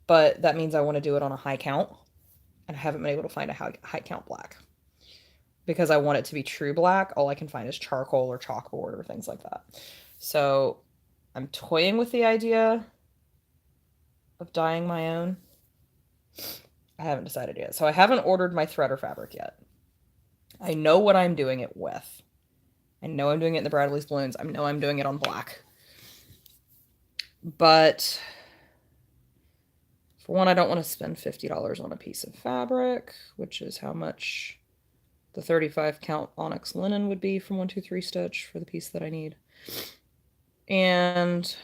But that means I want to do it on a high count. And I haven't been able to find a high count black. Because I want it to be true black, all I can find is charcoal or chalkboard or things like that. So I'm toying with the idea of dyeing my own. I haven't decided yet. So I haven't ordered my thread or fabric yet. I know what I'm doing it with. I know I'm doing it in the Bradley's balloons. I know I'm doing it on black. But for one, I don't want to spend $50 on a piece of fabric, which is how much the 35 count onyx linen would be from 123 Stitch for the piece that I need. And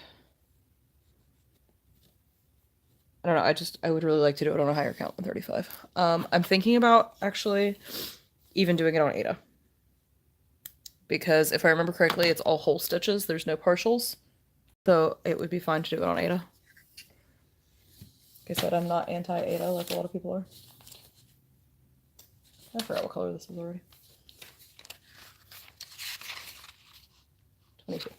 I don't know, I would really like to do it on a higher count than 35. I'm thinking about actually even doing it on Ada. Because if I remember correctly, it's all whole stitches. There's no partials. So it would be fine to do it on Ada. Like I said, I'm not anti-Ada like a lot of people are. I forgot what color this is already. 22.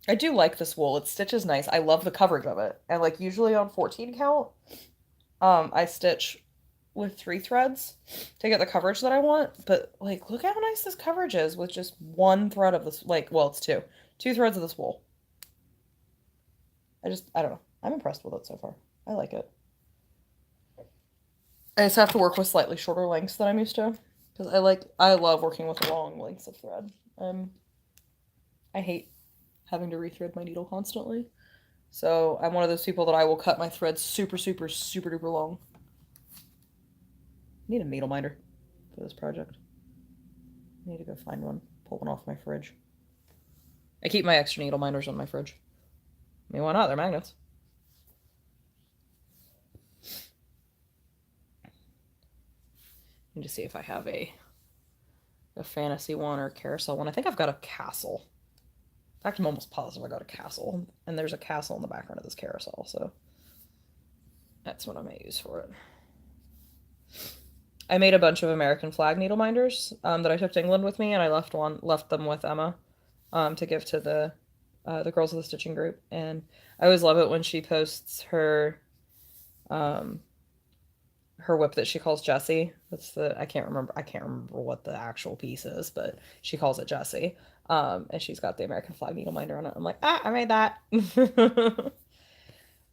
I do like this wool. It stitches nice. I love the coverage of it. And like usually on 14 count, I stitch with 3 threads to get the coverage that I want. But like, look how nice this coverage is with just 1 thread of this, like, well, it's 2. 2 threads of this wool. I don't know. I'm impressed with it so far. I like it. I just have to work with slightly shorter lengths than I'm used to. Because I love working with long lengths of thread. I hate having to rethread my needle constantly. So I'm one of those people that I will cut my threads super, super, super duper long. I need a needle minder for this project. I need to go find one, pull one off my fridge. I keep my extra needle minders on my fridge. I mean, why not? They're magnets. Need to see if I have a fantasy one or a carousel one. I think I've got a castle. In fact, I'm almost positive I got a castle. And there's a castle in the background of this carousel, so that's what I may use for it. I made a bunch of American flag needle minders that I took to England with me, and I left them with Emma to give to the girls of the stitching group. And I always love it when she posts her whip that she calls Jessie. That's I can't remember what the actual piece is, but she calls it Jessie. And she's got the American flag needle minder on it. I'm like, I made that.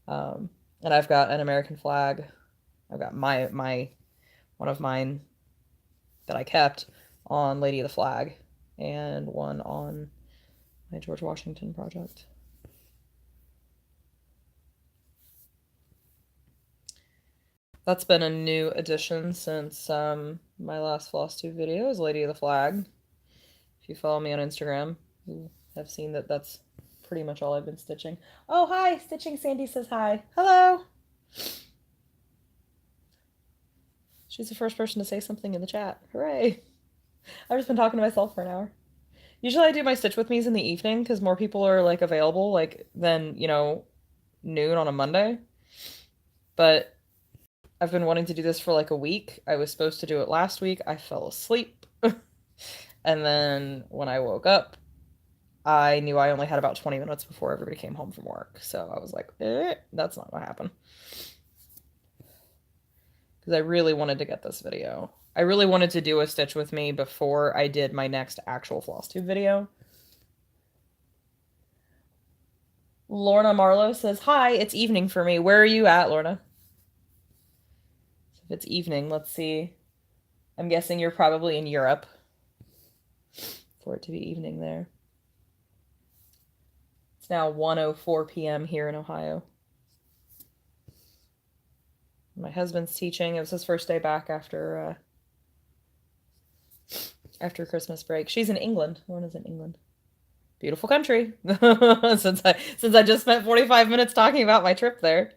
And I've got an American flag. I've got one of mine that I kept on Lady of the Flag, and one on my George Washington project. That's been a new addition since my last FlossTube video is Lady of the Flag. If you follow me on Instagram, you have seen that that's pretty much all I've been stitching. Oh, hi! Stitching Sandy says hi. Hello! She's the first person to say something in the chat. Hooray! I've just been talking to myself for an hour. Usually I do my Stitch With Me's in the evening because more people are like available than, noon on a Monday. But I've been wanting to do this for like a week. I was supposed to do it last week. I fell asleep. And then when I woke up, I knew I only had about 20 minutes before everybody came home from work. So I was like, that's not gonna happen. Because I really wanted to get this video. I really wanted to do a Stitch With Me before I did my next actual FlossTube video. Lorna Marlowe says, hi, it's evening for me. Where are you at, Lorna? So if it's evening, let's see. I'm guessing you're probably in Europe for it to be evening there. It's now 1:04 p.m. here in Ohio. My husband's teaching. It was his first day back after Christmas break. She's in England. Lorna's in England. Beautiful country. since I just spent 45 minutes talking about my trip there.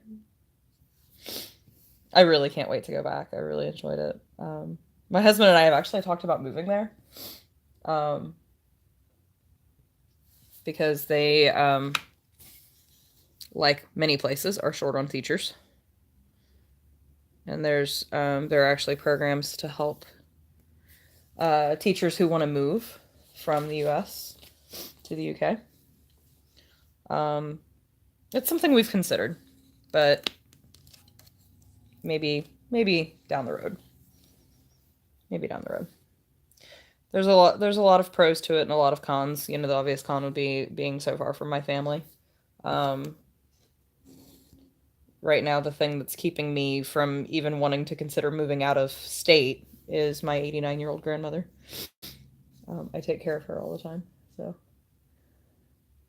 I really can't wait to go back. I really enjoyed it. My husband and I have actually talked about moving there. Because they, like many places, are short on teachers. And there are actually programs to help teachers who want to move from the US to the UK. It's something we've considered, but maybe down the road. Maybe down the road. There's a lot of pros to it and a lot of cons. The obvious con would be being so far from my family. Right now, the thing that's keeping me from even wanting to consider moving out of state is my 89-year-old grandmother. I take care of her all the time. So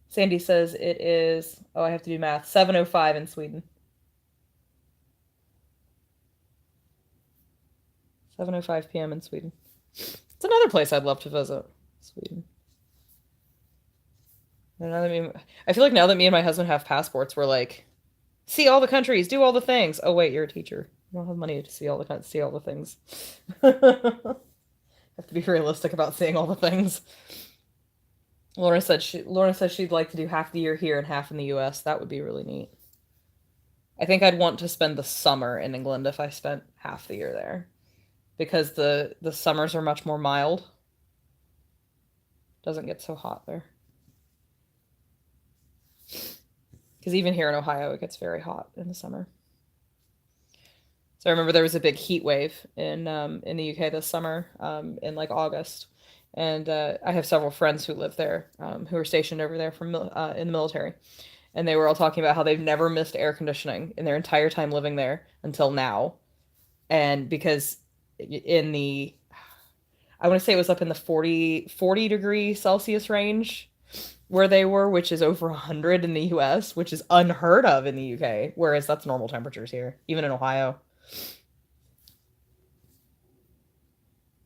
Sandy says it is, I have to do math, 7:05 in Sweden. 7:05 p.m. in Sweden. It's another place I'd love to visit, Sweden. I feel like now that me and my husband have passports, we're like, see all the countries, do all the things. Oh wait, you're a teacher. You don't have money to see all the things. Have to be realistic about seeing all the things. Lorna says she'd like to do half the year here and half in the US. That would be really neat. I think I'd want to spend the summer in England if I spent half the year there. Because the summers are much more mild. Doesn't get so hot there. Because even here in Ohio, it gets very hot in the summer. So I remember there was a big heat wave in the UK this summer, in like August. And I have several friends who live there, who are stationed over there in the military. And they were all talking about how they've never missed air conditioning in their entire time living there until now. And because I want to say it was up in the 40 degree Celsius range where they were, which is over 100 in the US, which is unheard of in the UK, whereas that's normal temperatures here, even in Ohio.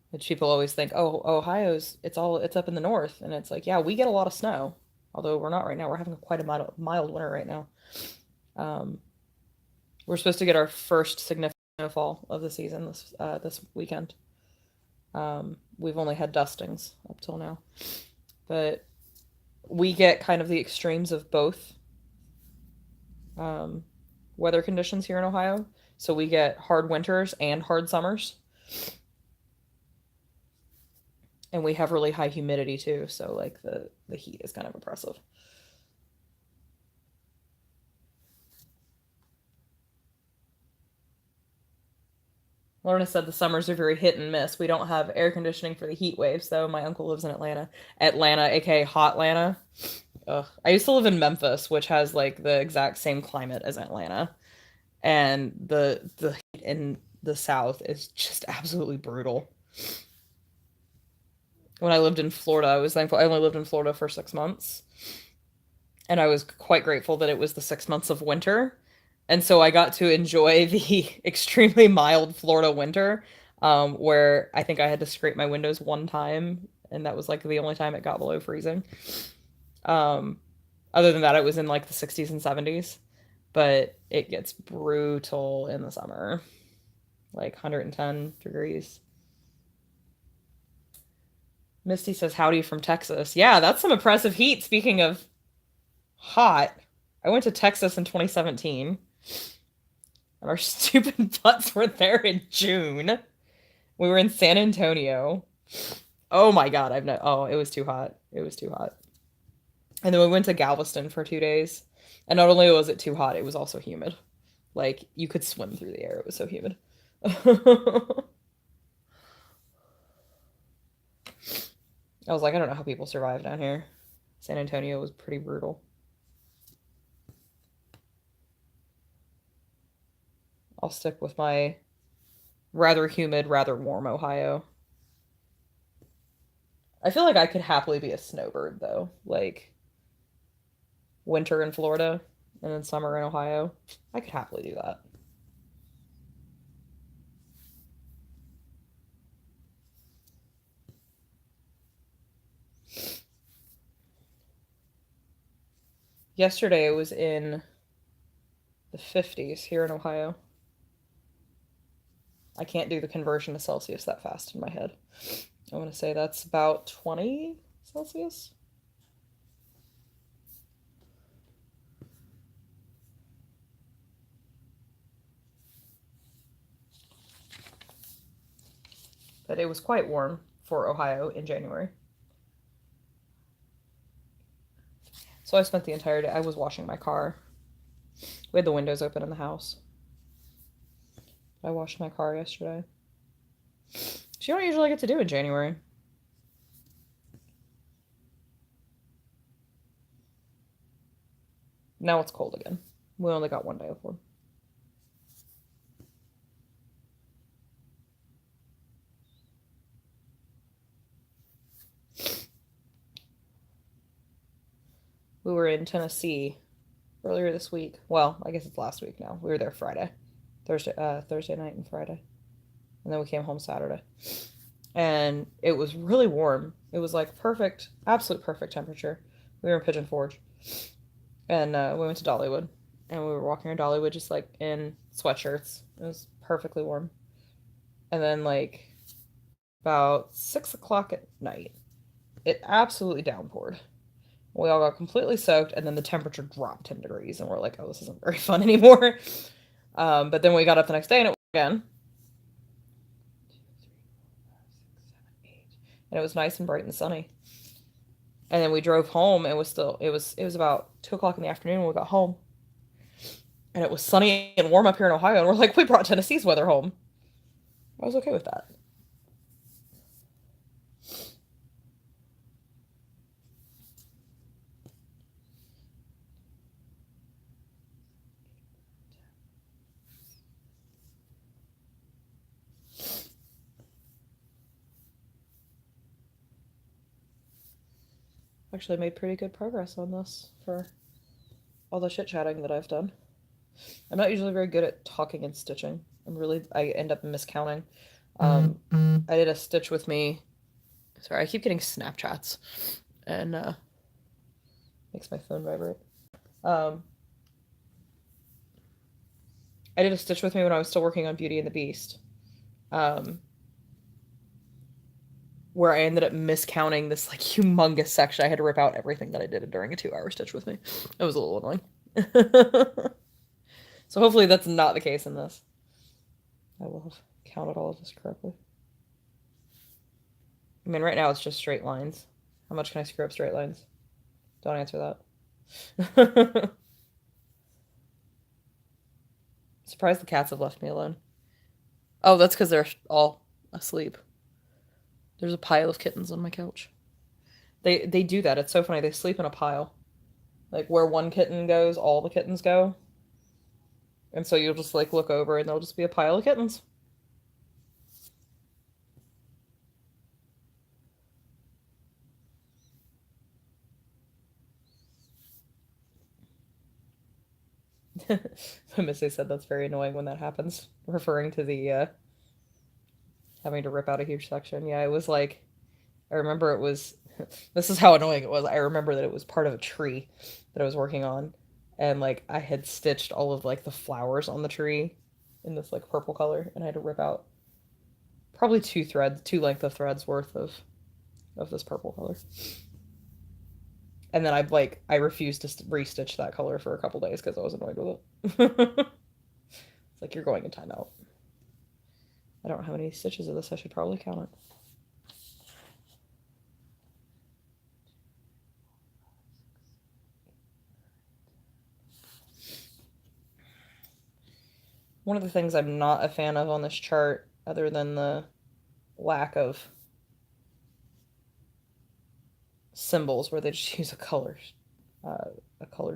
Which people always think, oh, Ohio's it's up in the north, and it's like, yeah, we get a lot of snow, although we're not right now. We're having quite a mild winter right now. Um, we're supposed to get our first significant snowfall of the season this weekend. We've only had dustings up till now, but we get kind of the extremes of both um, weather conditions here in Ohio. So we get hard winters and hard summers. And we have really high humidity too, so like the heat is kind of oppressive. Lorna said the summers are very hit and miss. We don't have air conditioning for the heat waves, though. My uncle lives in Atlanta. Atlanta, aka Hot Atlanta. Ugh. I used to live in Memphis, which has like the exact same climate as Atlanta. And the heat in the South is just absolutely brutal. When I lived in Florida, I was thankful. I only lived in Florida for 6 months, and I was quite grateful that it was the 6 months of winter. And so I got to enjoy the extremely mild Florida winter, where I think I had to scrape my windows one time, and that was like the only time it got below freezing. Um, Other than that, it was in like the 60s and 70s, but it gets brutal in the summer, like 110 degrees. Misty says, howdy from Texas. Yeah, that's some oppressive heat. Speaking of hot, I went to Texas in 2017, and our stupid butts were there in June. We were in San Antonio. Oh my God, it was too hot. It was too hot. And then we went to Galveston for 2 days. And not only was it too hot, it was also humid. Like, you could swim through the air. It was so humid. I was like, I don't know how people survive down here. San Antonio was pretty brutal. I'll stick with my rather humid, rather warm Ohio. I feel like I could happily be a snowbird, though. Like, winter in Florida and then summer in Ohio. I could happily do that. Yesterday it was in the 50s here in Ohio. I can't do the conversion to Celsius that fast in my head. I want to say that's about 20 Celsius. But it was quite warm for Ohio in January. So I spent the entire day, I was washing my car. We had the windows open in the house. I washed my car yesterday. Which you don't usually get to do in January. Now it's cold again. We only got one day of warm. We were in Tennessee earlier this week. Well, I guess it's last week now. We were there Thursday night and Friday. And then we came home Saturday. And it was really warm. It was like perfect, absolute perfect temperature. We were in Pigeon Forge. And we went to Dollywood. And we were walking around Dollywood just like in sweatshirts. It was perfectly warm. And then like about 6 o'clock at night, it absolutely downpoured. We all got completely soaked, and then the temperature dropped 10 degrees, and we're like, oh, this isn't very fun anymore. But then we got up the next day, and it was again. And it was nice and bright and sunny. And then we drove home, and it was about 2 o'clock in the afternoon when we got home. And it was sunny and warm up here in Ohio, and we're like, we brought Tennessee's weather home. I was okay with that. Actually made pretty good progress on this for all the chit-chatting that I've done. I'm not usually very good at talking and stitching. I end up miscounting. I did a stitch with me. Sorry, I keep getting Snapchats. And, makes my phone vibrate. I did a stitch with me when I was still working on Beauty and the Beast. Where I ended up miscounting this, like, humongous section. I had to rip out everything that I did during a 2-hour stitch with me. It was a little annoying. So hopefully that's not the case in this. I will have counted all of this correctly. I mean, right now it's just straight lines. How much can I screw up straight lines? Don't answer that. Surprised the cats have left me alone. Oh, that's because they're all asleep. There's a pile of kittens on my couch. They do that. It's so funny. They sleep in a pile. Like, where one kitten goes, all the kittens go. And so you'll just, like, look over and there'll just be a pile of kittens. Missy said that's very annoying when that happens, referring to the having to rip out a huge section. Yeah, it was like, I remember it was, this is how annoying it was. I remember that it was part of a tree that I was working on, and like I had stitched all of like the flowers on the tree in this like purple color, and I had to rip out probably two length of threads worth of this purple color. And then I refused to restitch that color for a couple days because I was annoyed with it. It's like, you're going in timeout. I don't have any stitches of this. I should probably count it. One of the things I'm not a fan of on this chart, other than the lack of symbols where they just use a colored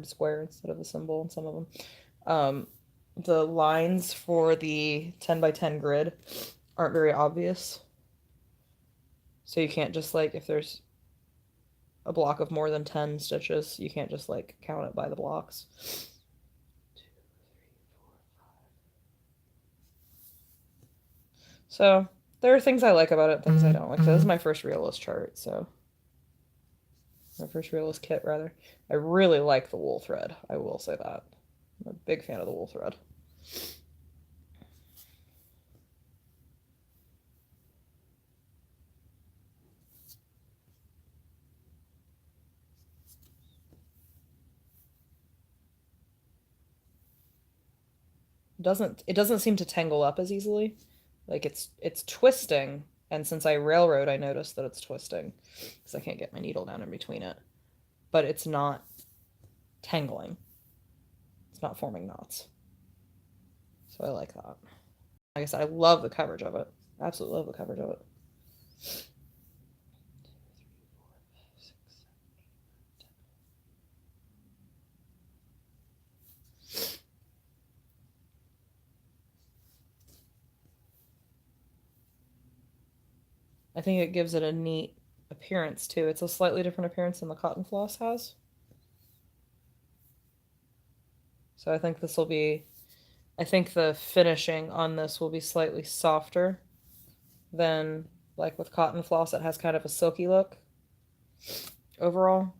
square instead of a symbol in some of them. The lines for the 10 by 10 grid aren't very obvious. So you can't just, like, if there's a block of more than 10 stitches, you can't just, like, count it by the blocks. 2, 3, 4, 5. So there are things I like about it, things I don't like. So this is my first realist chart, so my first realist kit, rather. I really like the wool thread, I will say that. I'm a big fan of the wool thread. It doesn't seem to tangle up as easily. Like, it's twisting, and since I railroad, I noticed that it's twisting because I can't get my needle down in between it. But it's not tangling. It's not forming knots. So I like that. Like I said, I love the coverage of it. Absolutely love the coverage of it. 2, 3, 4, 5, 6, 7, 8, 9, 10. I think it gives it a neat appearance too. It's a slightly different appearance than the cotton floss has. So I think I think the finishing on this will be slightly softer than, like, with cotton floss. It has kind of a silky look overall.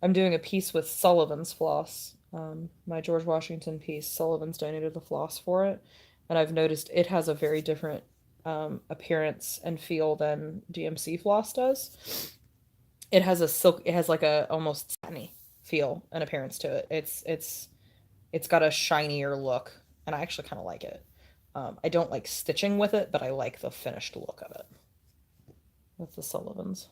I'm doing a piece with Sullivan's floss. My George Washington piece, Sullivan's donated the floss for it, and I've noticed it has a very different appearance and feel than DMC floss does. It has like a almost satiny feel and appearance to it. It's got a shinier look, and I actually kind of like it. I don't like stitching with it, but I like the finished look of it with the Sullivans.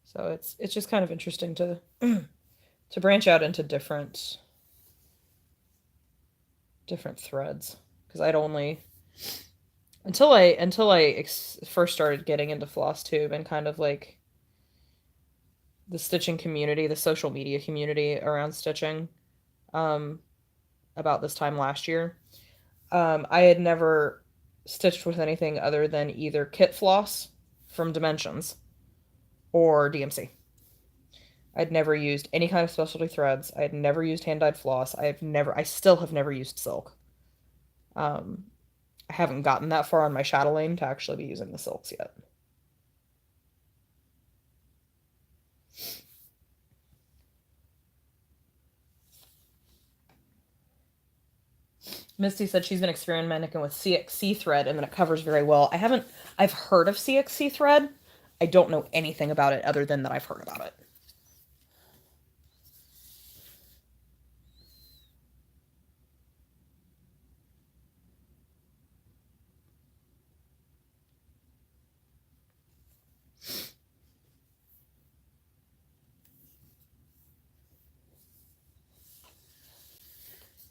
So it's just kind of interesting to to branch out into different threads, because I'd only until I first started getting into FlossTube and kind of like the stitching community, the social media community around stitching, about this time last year, I had never stitched with anything other than either kit floss from Dimensions or DMC. I'd never used any kind of specialty threads. I had never used hand-dyed floss. I still have never used silk. Um, I haven't gotten that far on my chatelaine to actually be using the silks yet. Misty said she's been experimenting with CXC thread and that it covers very well. I've heard of CXC thread. I don't know anything about it other than that I've heard about it.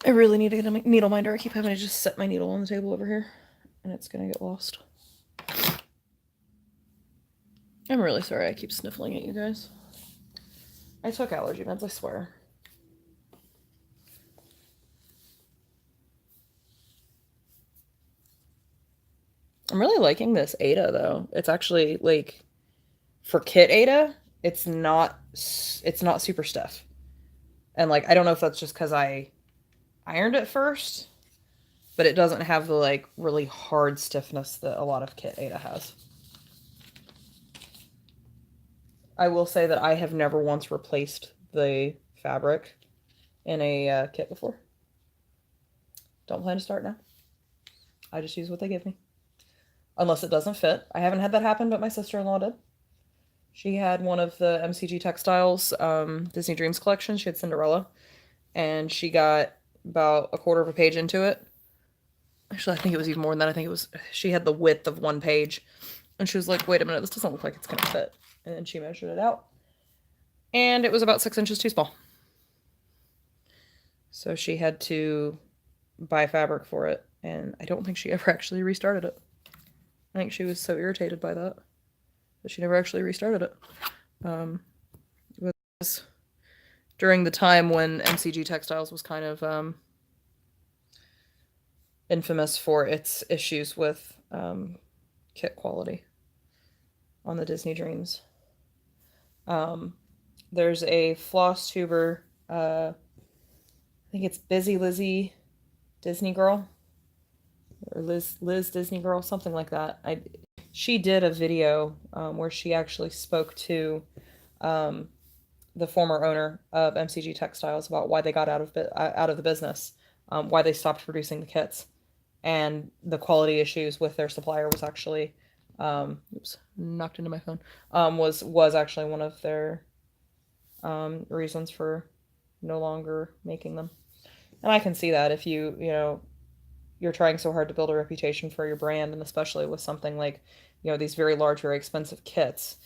I really need to get a needle minder. I keep having to just set my needle on the table over here, and it's gonna get lost. I'm really sorry I keep sniffling at you guys. I took allergy meds, I swear. I'm really liking this Ada, though. It's actually, like, for kit Ada, it's not super stiff. And, like, I don't know if that's just because I ironed it first, but it doesn't have the, like, really hard stiffness that a lot of kit Ada has. I will say that I have never once replaced the fabric in a kit before. Don't plan to start now. I just use what they give me. Unless it doesn't fit. I haven't had that happen, but my sister-in-law did. She had one of the MCG Textiles Disney Dreams collection. She had Cinderella. And she got about a quarter of a page into it. Actually, I think it was even more than that. She had the width of one page. And she was like, wait a minute, this doesn't look like it's going to fit. And then she measured it out. And it was about 6 inches too small. So she had to buy fabric for it. And I don't think she ever actually restarted it. I think she was so irritated by that she never actually restarted it. It was during the time when MCG Textiles was kind of infamous for its issues with kit quality on the Disney Dreams. There's a FlossTuber, I think it's Busy Lizzie Disney Girl, or Liz Disney Girl, something like that. She did a video where she actually spoke to the former owner of MCG Textiles about why they got out of the business, why they stopped producing the kits, and the quality issues with their supplier was actually, oops, knocked into my phone, was actually one of their reasons for no longer making them. And I can see that if you're trying so hard to build a reputation for your brand, and especially with something like, these very large, very expensive kits,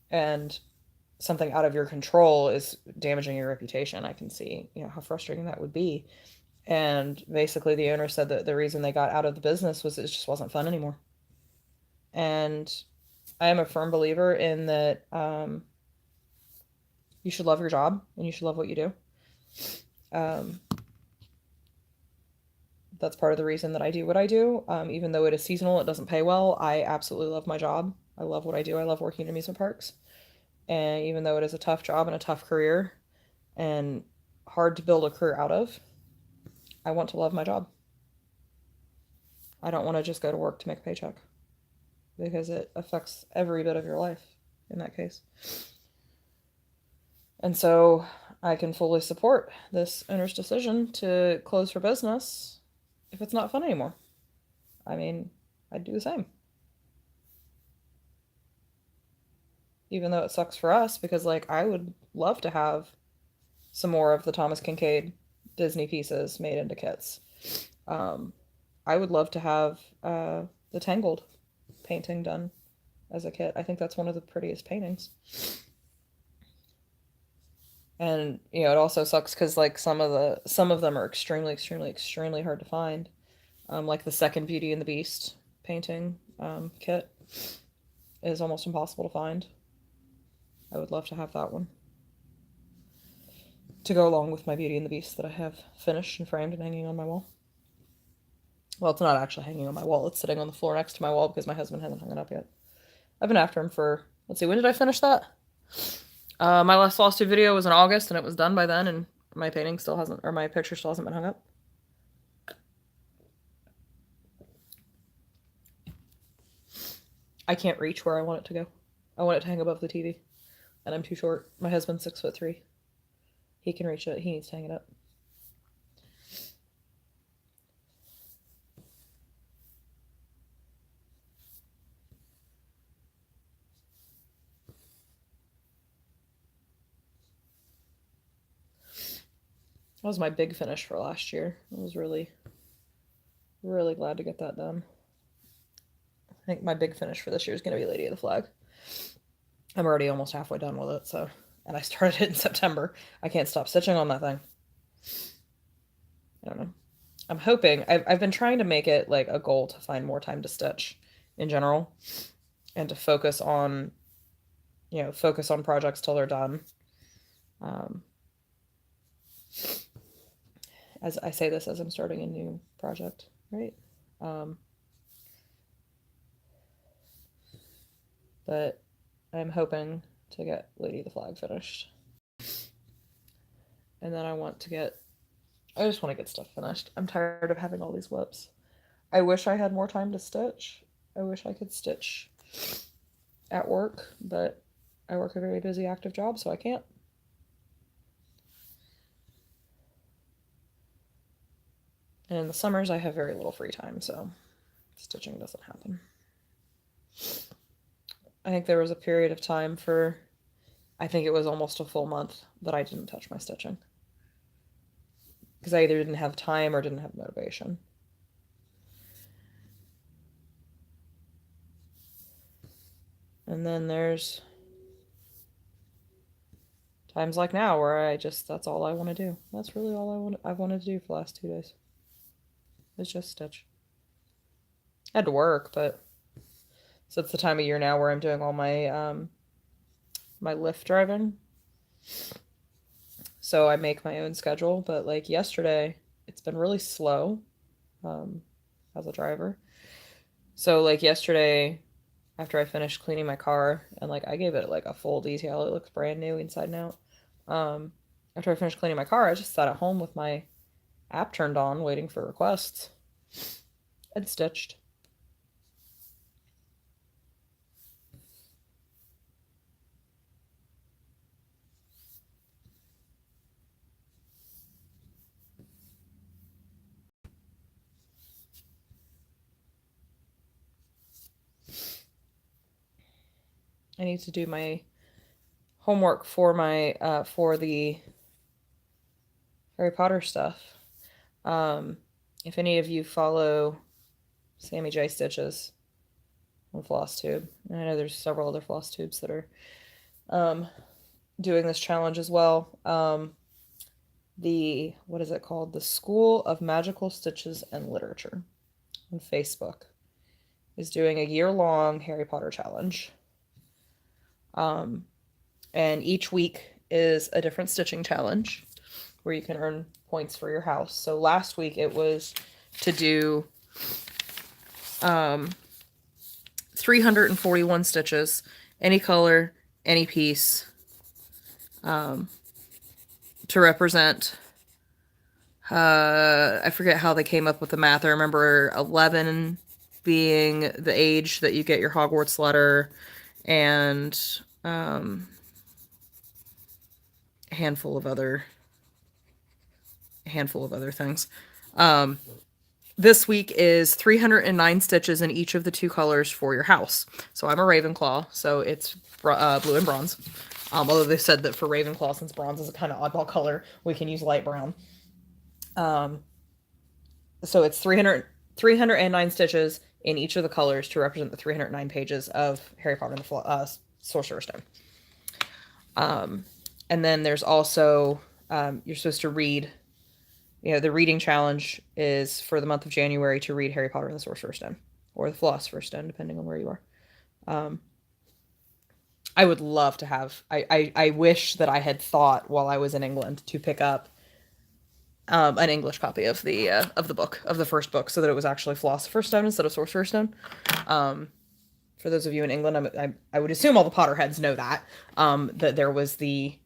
and something out of your control is damaging your reputation. I can see, how frustrating that would be. And basically the owner said that the reason they got out of the business was it just wasn't fun anymore. And I am a firm believer in that you should love your job and you should love what you do. That's part of the reason that I do what I do. Even though it is seasonal, it doesn't pay well. I absolutely love my job. I love what I do. I love working in amusement parks. And even though it is a tough job and a tough career and hard to build a career out of, I want to love my job. I don't want to just go to work to make a paycheck, because it affects every bit of your life in that case. And so I can fully support this owner's decision to close for business if it's not fun anymore. I mean, I'd do the same. Even though it sucks for us, because, like, I would love to have some more of the Thomas Kincaid Disney pieces made into kits. I would love to have the Tangled painting done as a kit. I think that's one of the prettiest paintings. And, it also sucks because, like, some of them are extremely, extremely, extremely hard to find. Like the second Beauty and the Beast painting kit is almost impossible to find. I would love to have that one to go along with my Beauty and the Beast that I have finished and framed and hanging on my wall. Well, it's not actually hanging on my wall. It's sitting on the floor next to my wall because my husband hasn't hung it up yet. I've been after him for, let's see, when did I finish that? My last FlossTube video was in August, and it was done by then, and my painting still hasn't, or my picture still hasn't been hung up. I can't reach where I want it to go. I want it to hang above the TV, and I'm too short. My husband's 6'3". He can reach it. He needs to hang it up. That was my big finish for last year. I was really, really glad to get that done. I think my big finish for this year is going to be Lady of the Flag. I'm already almost halfway done with it, so, and I started it in September. I can't stop stitching on that thing. I don't know. I'm hoping, I've been trying to make it like a goal to find more time to stitch in general, and to focus on, you know, focus on projects till they're done. As I say this as I'm starting a new project, right? But I'm hoping to get Lady of the Flag finished. And then I just want to get stuff finished. I'm tired of having all these whips. I wish I had more time to stitch. I wish I could stitch at work, but I work a very busy, active job, so I can't. And in the summers, I have very little free time, so stitching doesn't happen. I think there was a period of time for, I think it was almost a full month that I didn't touch my stitching. Because I either didn't have time or didn't have motivation. And then there's times like now where that's all I want to do. That's really all I've wanted to do for the last 2 days. It's just stitch. I had to work, but so it's the time of year now where I'm doing all my my Lyft driving. So I make my own schedule, but like yesterday, it's been really slow as a driver. So like yesterday, after I finished cleaning my car, and like I gave it like a full detail, it looks brand new inside and out. After I finished cleaning my car, I just sat at home with my app turned on, waiting for requests, and stitched. I need to do my homework for my for the Harry Potter stuff. If any of you follow Sammy J Stitches on FlossTube, and I know there's several other FlossTubes that are doing this challenge as well. What is it called? The School of Magical Stitches and Literature on Facebook is doing a year-long Harry Potter challenge. And each week is a different stitching challenge where you can earn points for your house. So last week it was to do 341 stitches, any color, any piece, to represent, I forget how they came up with the math. I remember 11 being the age that you get your Hogwarts letter, and a handful of other things. This week is 309 stitches in each of the 2 colors for your house. So I'm a Ravenclaw, so it's blue and bronze. Although they said that for Ravenclaw, since bronze is a kind of oddball color, we can use light brown. So it's 309 stitches in each of the colors to represent the 309 pages of Harry Potter and the Sorcerer's Stone. And then there's also, you're supposed to read, the reading challenge is for the month of January to read Harry Potter and the Sorcerer's Stone, or the Philosopher's Stone, depending on where you are. I would love to have, I wish that I had thought while I was in England to pick up an English copy of the book, of the first book, so that it was actually Philosopher's Stone instead of Sorcerer's Stone. For those of you in England, I would assume all the Potterheads know that there was the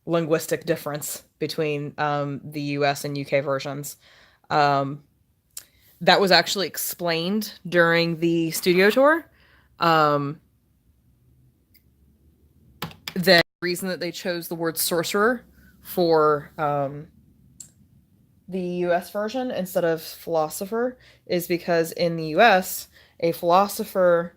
linguistic difference between the US and UK versions. That was actually explained during the studio tour. The reason that they chose the word sorcerer for the US version instead of philosopher is because in the US, a philosopher,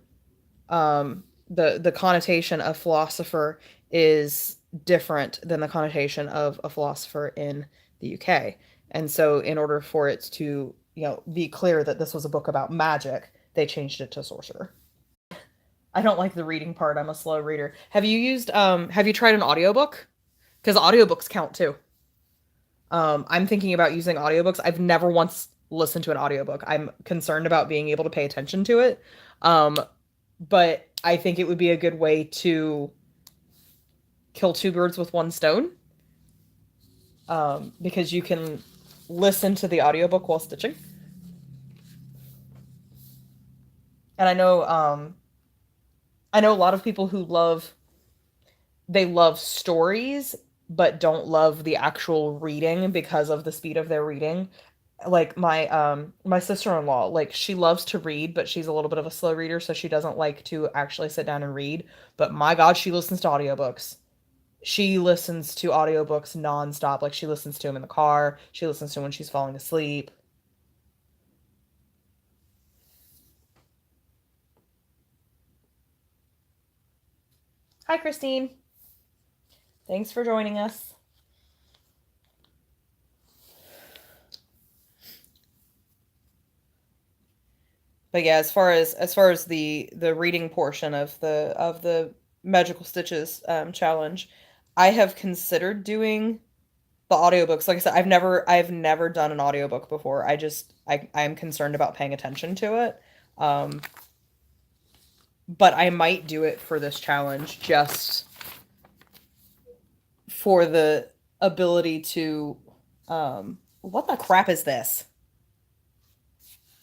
the connotation of philosopher is different than the connotation of a philosopher in the UK. And so in order for it to, be clear that this was a book about magic, they changed it to sorcerer. I don't like the reading part. I'm a slow reader. Have you tried an audiobook? Because audiobooks count too. I'm thinking about using audiobooks. I've never once listened to an audiobook. I'm concerned about being able to pay attention to it. But I think it would be a good way to kill two birds with one stone. Because you can listen to the audiobook while stitching. And I know a lot of people who love stories but don't love the actual reading because of the speed of their reading. Like my sister-in-law, like she loves to read, but she's a little bit of a slow reader, so she doesn't like to actually sit down and read. But my God, she listens to audiobooks. She listens to audiobooks nonstop. Like she listens to them in the car. She listens to them when she's falling asleep. Hi, Christine. Thanks for joining us. But yeah, as far as the reading portion of the Magical Stitches challenge, I have considered doing the audiobooks. Like I said, I've never done an audiobook before. I'm concerned about paying attention to it. But I might do it for this challenge just for the ability to what the crap is this?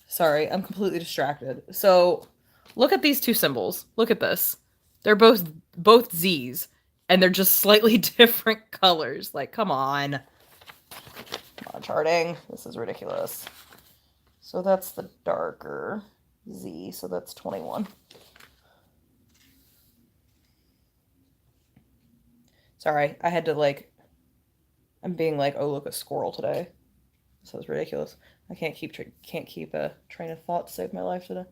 Sorry, I'm completely distracted. So, look at these two symbols. Look at this. They're both Z's, and they're just slightly different colors. Like, come on. Come on, charting. This is ridiculous. So that's the darker Z, so that's 21. Sorry, I had to I'm being like, oh, look, a squirrel today. This is ridiculous. I can't keep a train of thought to save my life today.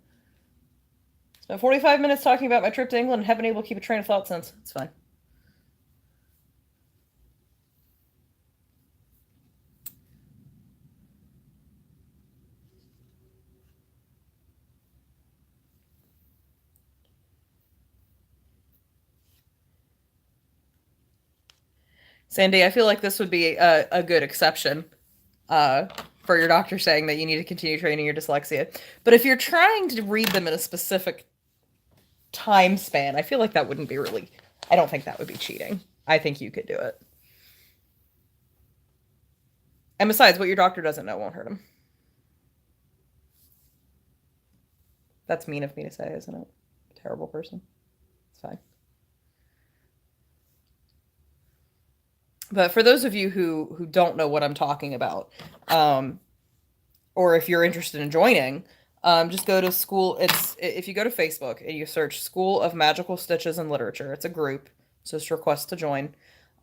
Spent 45 minutes talking about my trip to England and haven't been able to keep a train of thought since. It's fine. Sandy, I feel like this would be a good exception for your doctor saying that you need to continue training your dyslexia. But if you're trying to read them in a specific time span, I feel like that wouldn't be really... I don't think that would be cheating. I think you could do it. And besides, what your doctor doesn't know won't hurt him. That's mean of me to say, isn't it? Terrible person. It's fine. But for those of you who don't know what I'm talking about, or if you're interested in joining, just go to school. If you go to Facebook and you search School of Magical Stitches and Literature, it's a group. So just request to join.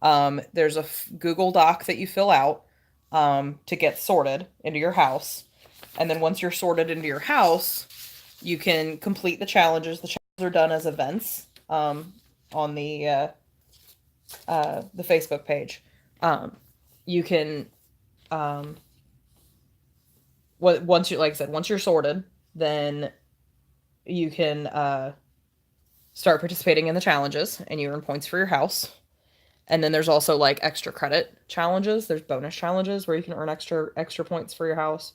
There's a Google Doc that you fill out to get sorted into your house. And then once you're sorted into your house, you can complete the challenges. The challenges are done as events on the Facebook page. You can once you, like I said, once you're sorted, then you can start participating in the challenges, and you earn points for your house. And then there's also like extra credit challenges. There's bonus challenges where you can earn extra points for your house.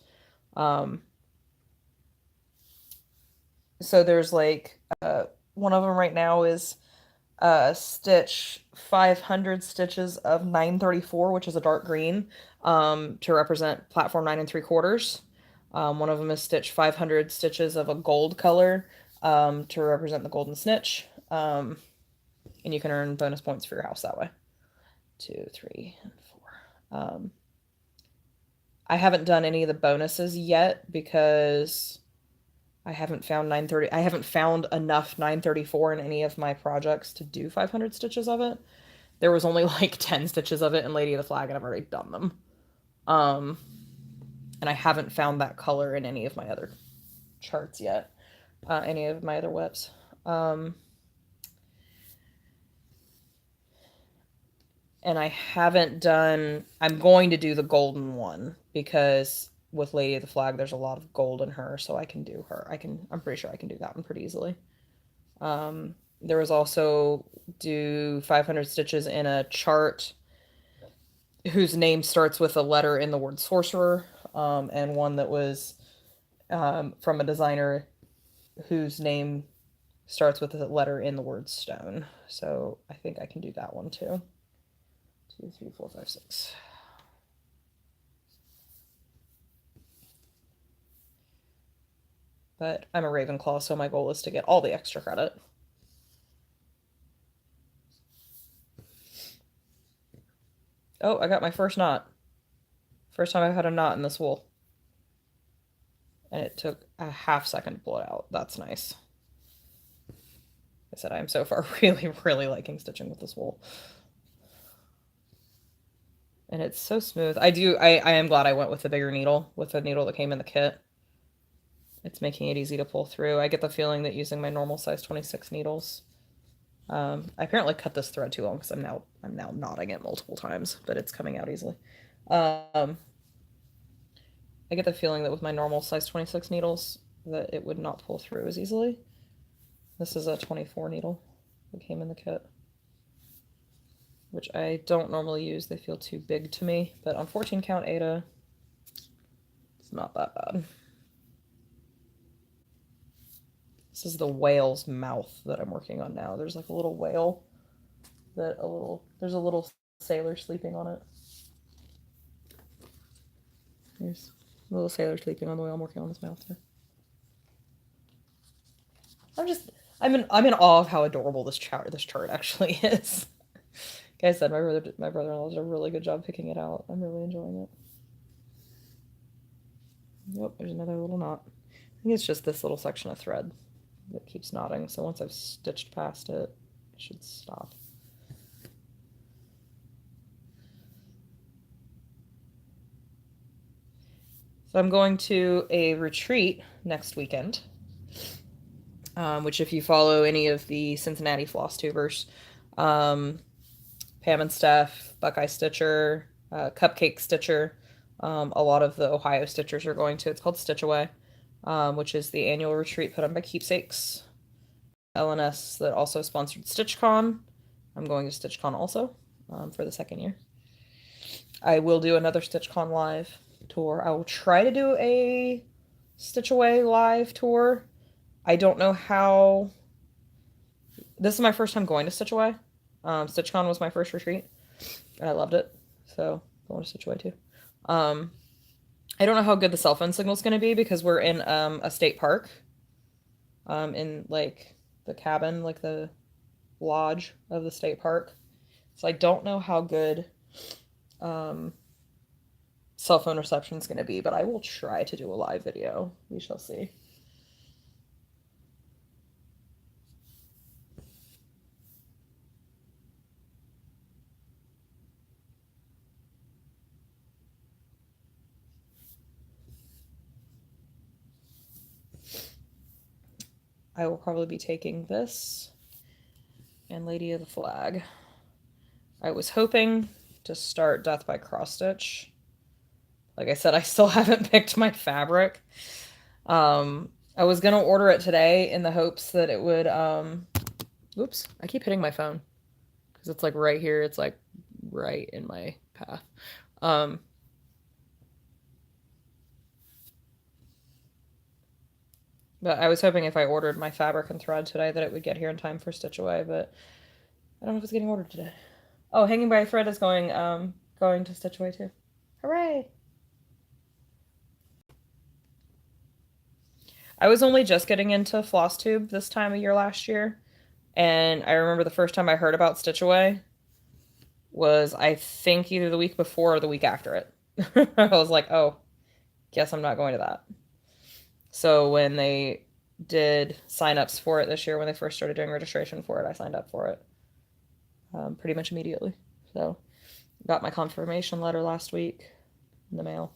So there's one of them right now is stitch 500 stitches of 934, which is a dark green, to represent platform 9 3/4. One of them is stitched 500 stitches of a gold color, to represent the golden snitch. And you can earn bonus points for your house that way. 2, 3, and 4. I haven't done any of the bonuses yet because I haven't found 930. I haven't found enough 934 in any of my projects to do 500 stitches of it. There was only like 10 stitches of it in Lady of the Flag, and I've already done them. And I haven't found that color in any of my other charts yet, any of my other whips. And I haven't done, I'm going to do the golden one because with Lady of the Flag, there's a lot of gold in her, so I can do her. I'm pretty sure I can do that one pretty easily. There was also do 500 stitches in a chart whose name starts with a letter in the word sorcerer, and one that was from a designer whose name starts with a letter in the word stone. So I think I can do that one too. 2, 3, 4, 5, 6. But I'm a Ravenclaw, so my goal is to get all the extra credit. Oh, I got my first knot. First time I've had a knot in this wool. And it took a half second to pull it out. That's nice. I said I am so far really, really liking stitching with this wool. And it's so smooth. I am glad I went with the bigger needle, with the needle that came in the kit. It's making it easy to pull through. I get the feeling that using my normal size 26 needles. I apparently cut this thread too long because I'm now knotting it multiple times, but it's coming out easily. I get the feeling that with my normal size 26 needles that it would not pull through as easily. This is a 24 needle that came in the kit, which I don't normally use. They feel too big to me, but on 14 count Ada, it's not that bad. This is the whale's mouth that I'm working on now. There's like a little whale there's a little sailor sleeping on it. There's a little sailor sleeping on the whale. I'm working on his mouth here. I'm in awe of how adorable this chart actually is. Like I said, my brother-in-law did a really good job picking it out. I'm really enjoying it. Yep, there's another little knot. I think it's just this little section of thread that keeps knotting, so once I've stitched past it, it should stop. So I'm going to a retreat next weekend, which if you follow any of the Cincinnati FlossTubers, Pam and Steph, Buckeye Stitcher, Cupcake Stitcher, a lot of the Ohio Stitchers are going to. It's called Stitch Away, which is the annual retreat put on by Keepsakes. LNS that also sponsored StitchCon. I'm going to StitchCon also for the second year. I will do another StitchCon live tour. I will try to do a Stitch Away live tour. I don't know how. This is my first time going to Stitch Away. StitchCon was my first retreat, and I loved it. So I want to Stitch Away too. I don't know how good the cell phone signal is going to be because we're in a state park. In like the cabin, like the lodge of the state park. So I don't know how good cell phone reception is going to be, but I will try to do a live video. We shall see. I will probably be taking this and Lady of the Flag. I was hoping to start Death by Cross Stitch. Like I said, I still haven't picked my fabric. I was gonna order it today in the hopes that it would, oops, I keep hitting my phone because it's like right here. It's like right in my path. But I was hoping if I ordered my fabric and thread today that it would get here in time for Stitch Away, but I don't know if it's getting ordered today. Oh, Hanging by a Thread is going to Stitch Away too. Hooray! I was only just getting into FlossTube this time of year last year, and I remember the first time I heard about Stitch Away was, I think, either the week before or the week after it. I was like, oh, guess I'm not going to that. So when they did sign-ups for it this year, when they first started doing registration for it, I signed up for it pretty much immediately. So got my confirmation letter last week in the mail.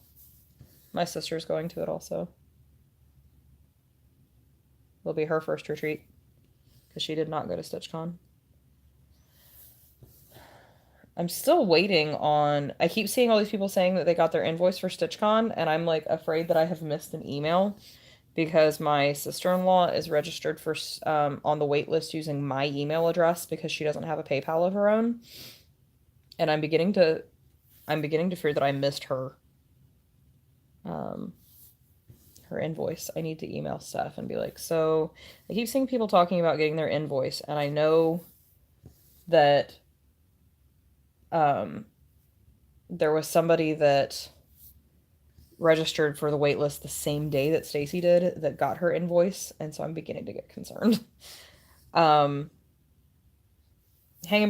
My sister's going to it also. It'll be her first retreat because she did not go to StitchCon. I'm still waiting on. I keep seeing all these people saying that they got their invoice for StitchCon, and I'm like afraid that I have missed an email because my sister-in-law is registered for on the wait list using my email address because she doesn't have a PayPal of her own, and I'm beginning to fear that I missed her her invoice. I need to email Steph and be like, so I keep seeing people talking about getting their invoice, and I know that there was somebody that registered for the wait list the same day that Stacy did that got her invoice, and so I'm beginning to get concerned. Hanging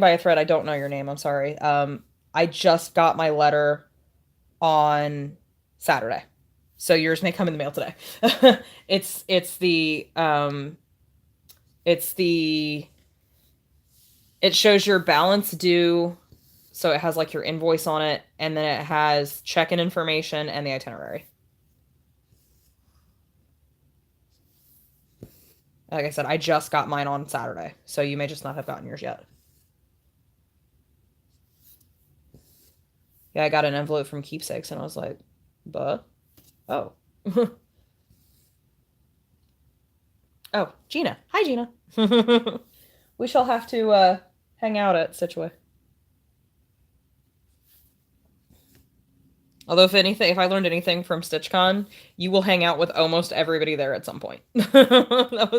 by a Thread, I don't know your name, I'm sorry. I just got my letter on Saturday. So yours may come in the mail today. It's it shows your balance due, so it has like your invoice on it, and then it has check-in information and the itinerary. Like I said, I just got mine on Saturday, so you may just not have gotten yours yet. Yeah, I got an envelope from Keepsakes, and I was like, but, oh. Oh, Gina. Hi, Gina. We shall have to hang out at Situate. Although, if I learned anything from StitchCon, you will hang out with almost everybody there at some point. That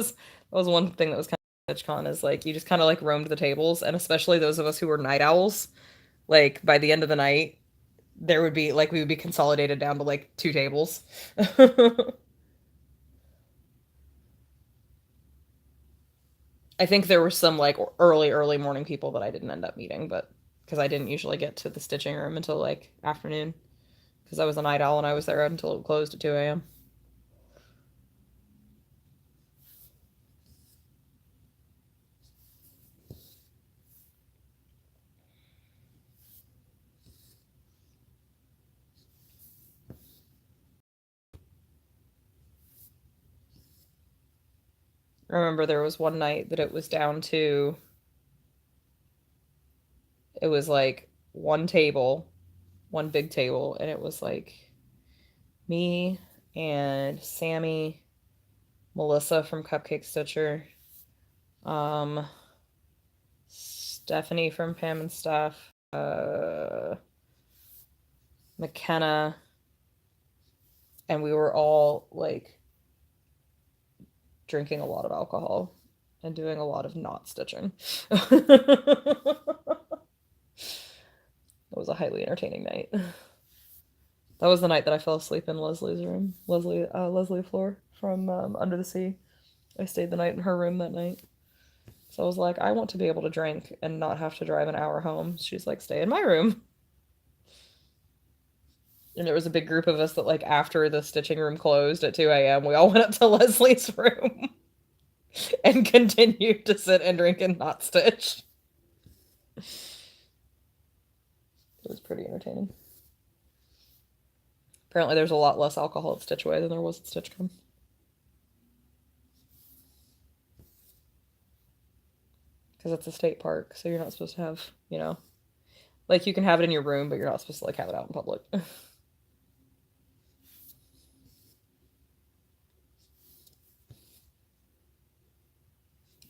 was one thing that was kind of StitchCon, is like you just kind of like roamed the tables, and especially those of us who were night owls, like by the end of the night, there would be like we would be consolidated down to like 2 tables. I think there were some like early morning people that I didn't end up meeting, but because I didn't usually get to the stitching room until like afternoon, because I was a night owl and I was there until it closed at 2 a.m. I remember there was one night that it was down to, it was like one table, one big table, and it was like me and Sammy, Melissa from Cupcake Stitcher, um, Stephanie from Pam and Stuff, McKenna, and we were all like drinking a lot of alcohol and doing a lot of not stitching. It was a highly entertaining night. That was the night that I fell asleep in Leslie's room. Leslie Floor from Under the Sea. I stayed the night in her room that night. So I was like, I want to be able to drink and not have to drive an hour home. She's like, stay in my room. And there was a big group of us that, like, after the stitching room closed at 2 a.m., we all went up to Leslie's room and continued to sit and drink and not stitch. It was pretty entertaining. Apparently there's a lot less alcohol at Stitch Away than there was at StitchCon. Because it's a state park, so you're not supposed to have, like, you can have it in your room, but you're not supposed to, like, have it out in public.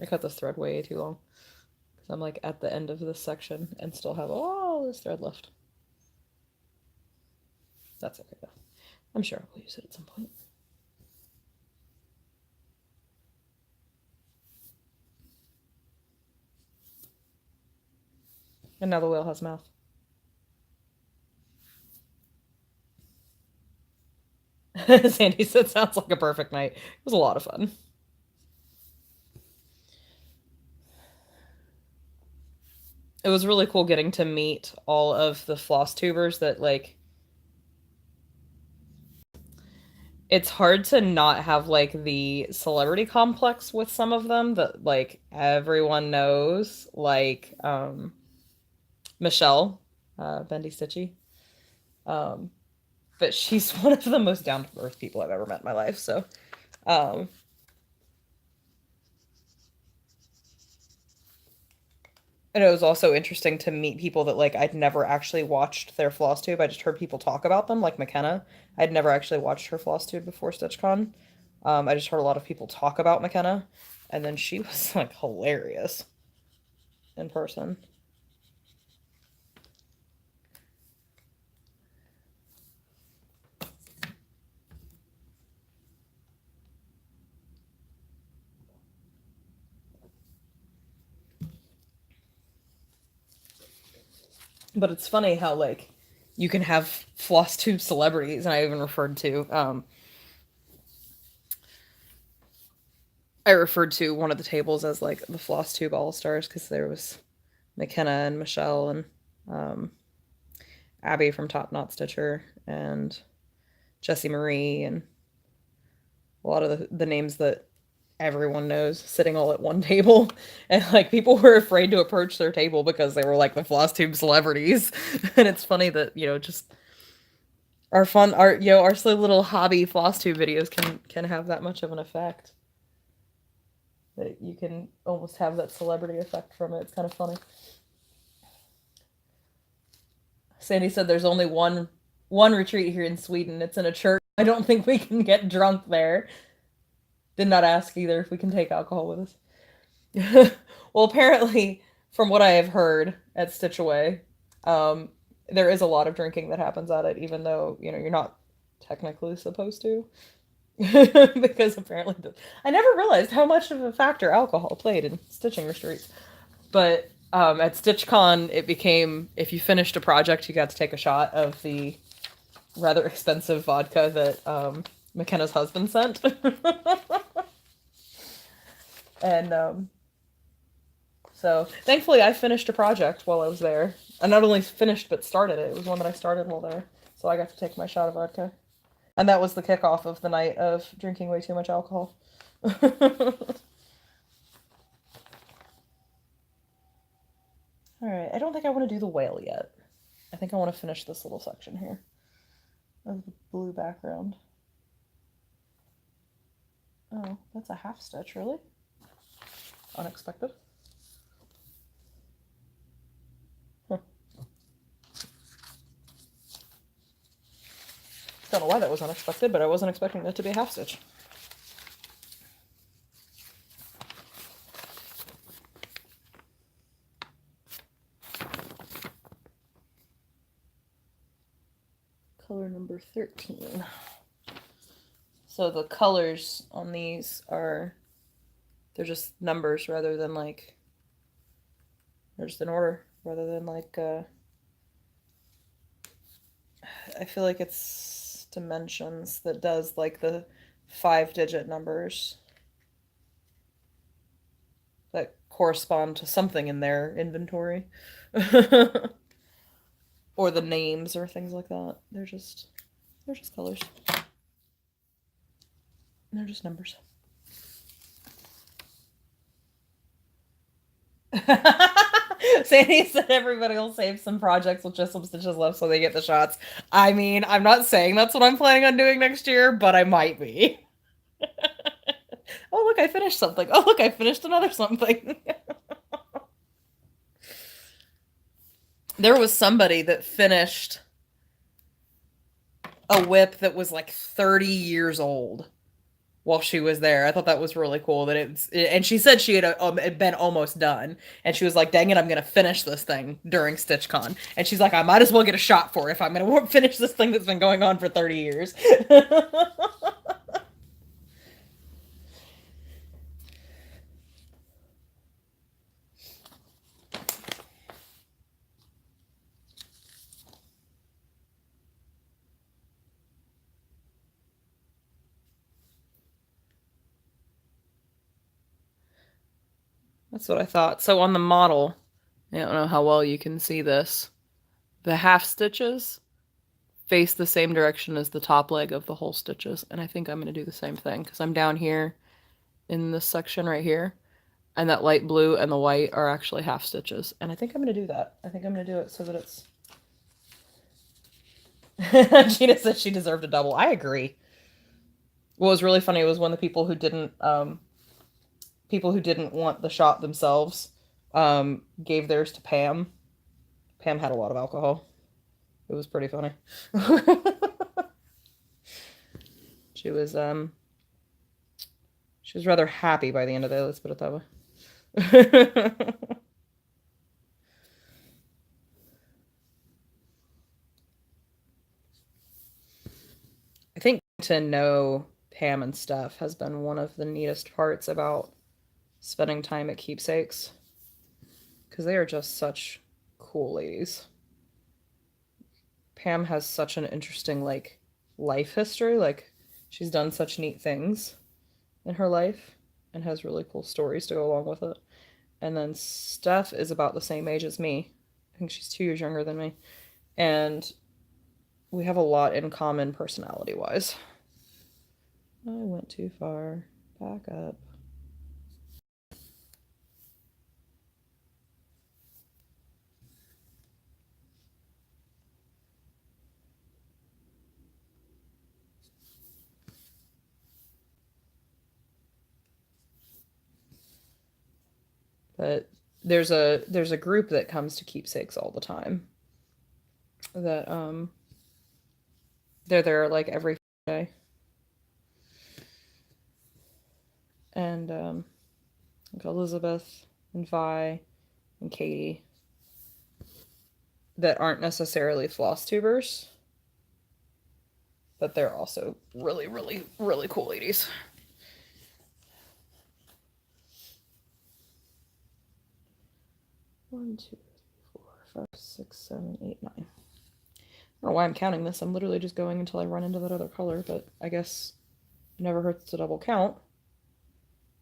I cut this thread way too long. Because I'm, like, at the end of this section and still have all this thread left. That's okay, though. I'm sure I'll use it at some point. And now the whale has a mouth. Sandy said, sounds like a perfect night. It was a lot of fun. It was really cool getting to meet all of the FlossTubers that, like, it's hard to not have, like, the celebrity complex with some of them that, like, everyone knows. Like, Michelle, Bendy Stitchy. But she's one of the most down-to-earth people I've ever met in my life, so, and it was also interesting to meet people that, like, I'd never actually watched their FlossTube. I just heard people talk about them, like McKenna. I'd never actually watched her FlossTube before StitchCon. I just heard a lot of people talk about McKenna, and then she was, like, hilarious in person. But it's funny how, like, you can have FlossTube celebrities, and I even referred to, one of the tables as, like, the FlossTube All-Stars, because there was McKenna and Michelle and, Abby from Top Knot Stitcher, and Jessie Marie, and a lot of the names that everyone knows sitting all at one table. And, like, people were afraid to approach their table because they were, like, the FlossTube celebrities. And it's funny that, just our silly little hobby FlossTube videos can have that much of an effect. That you can almost have that celebrity effect from it. It's kind of funny. Sandy said there's only one retreat here in Sweden. It's in a church. I don't think we can get drunk there. Did not ask either if we can take alcohol with us. Well, apparently, from what I have heard at Stitch Away, there is a lot of drinking that happens at it, even though, you're not technically supposed to. Because apparently, I never realized how much of a factor alcohol played in stitching retreats. But at StitchCon, it became, if you finished a project, you got to take a shot of the rather expensive vodka that McKenna's husband sent. And so thankfully I finished a project while I was there. I not only finished but started it. It was one that I started while there. So I got to take my shot of vodka. And that was the kickoff of the night of drinking way too much alcohol. Alright, I don't think I want to do the whale yet. I think I want to finish this little section here of the blue background. Oh, that's a half stitch, really? Unexpected. Huh. Don't know why that was unexpected, but I wasn't expecting that to be a half stitch. Color number 13. So the colors on these they're just numbers rather than, like, they're just in order rather than, like, I feel like it's Dimensions that does, like, the 5-digit numbers that correspond to something in their inventory. Or the names or things like that. They're just colors. They're just numbers. Sandy said everybody will save some projects with just some stitches left so they get the shots. I mean, I'm not saying that's what I'm planning on doing next year, but I might be. Oh, look, I finished something. Oh, look, I finished another something. There was somebody that finished a whip that was like 30 years old while she was there. I thought that was really cool that and she said she had been almost done, and she was like, dang it, I'm gonna finish this thing during StitchCon. And she's like, I might as well get a shot for it if I'm gonna finish this thing that's been going on for 30 years. That's what I thought. So on the model, I don't know how well you can see this. The half stitches face the same direction as the top leg of the whole stitches. And I think I'm going to do the same thing because I'm down here in this section right here. And that light blue and the white are actually half stitches. And I think I'm going to do that. I think I'm going to do it so that it's... Gina said she deserved a double. I agree. What was really funny was when the people who didn't want the shot themselves gave theirs to Pam. Pam had a lot of alcohol. It was pretty funny. She was rather happy by the end of the day, let's put it that way. I think to know Pam and Steph has been one of the neatest parts about spending time at Keepsakes, because they are just such cool ladies. Pam has such an interesting, like, life history. Like, she's done such neat things in her life and has really cool stories to go along with it. And then Steph is about the same age as me. I think she's 2 years younger than me. And we have a lot in common personality-wise. I went too far. Back up. But there's a group that comes to Keepsakes all the time. That they're there like every day. And like Elizabeth and Vi and Katie that aren't necessarily FlossTubers, but they're also really, really, really cool ladies. One, two, three, 4, 5, 6, 7, 8, 9. I don't know why I'm counting this. I'm literally just going until I run into that other color, but I guess it never hurts to double count.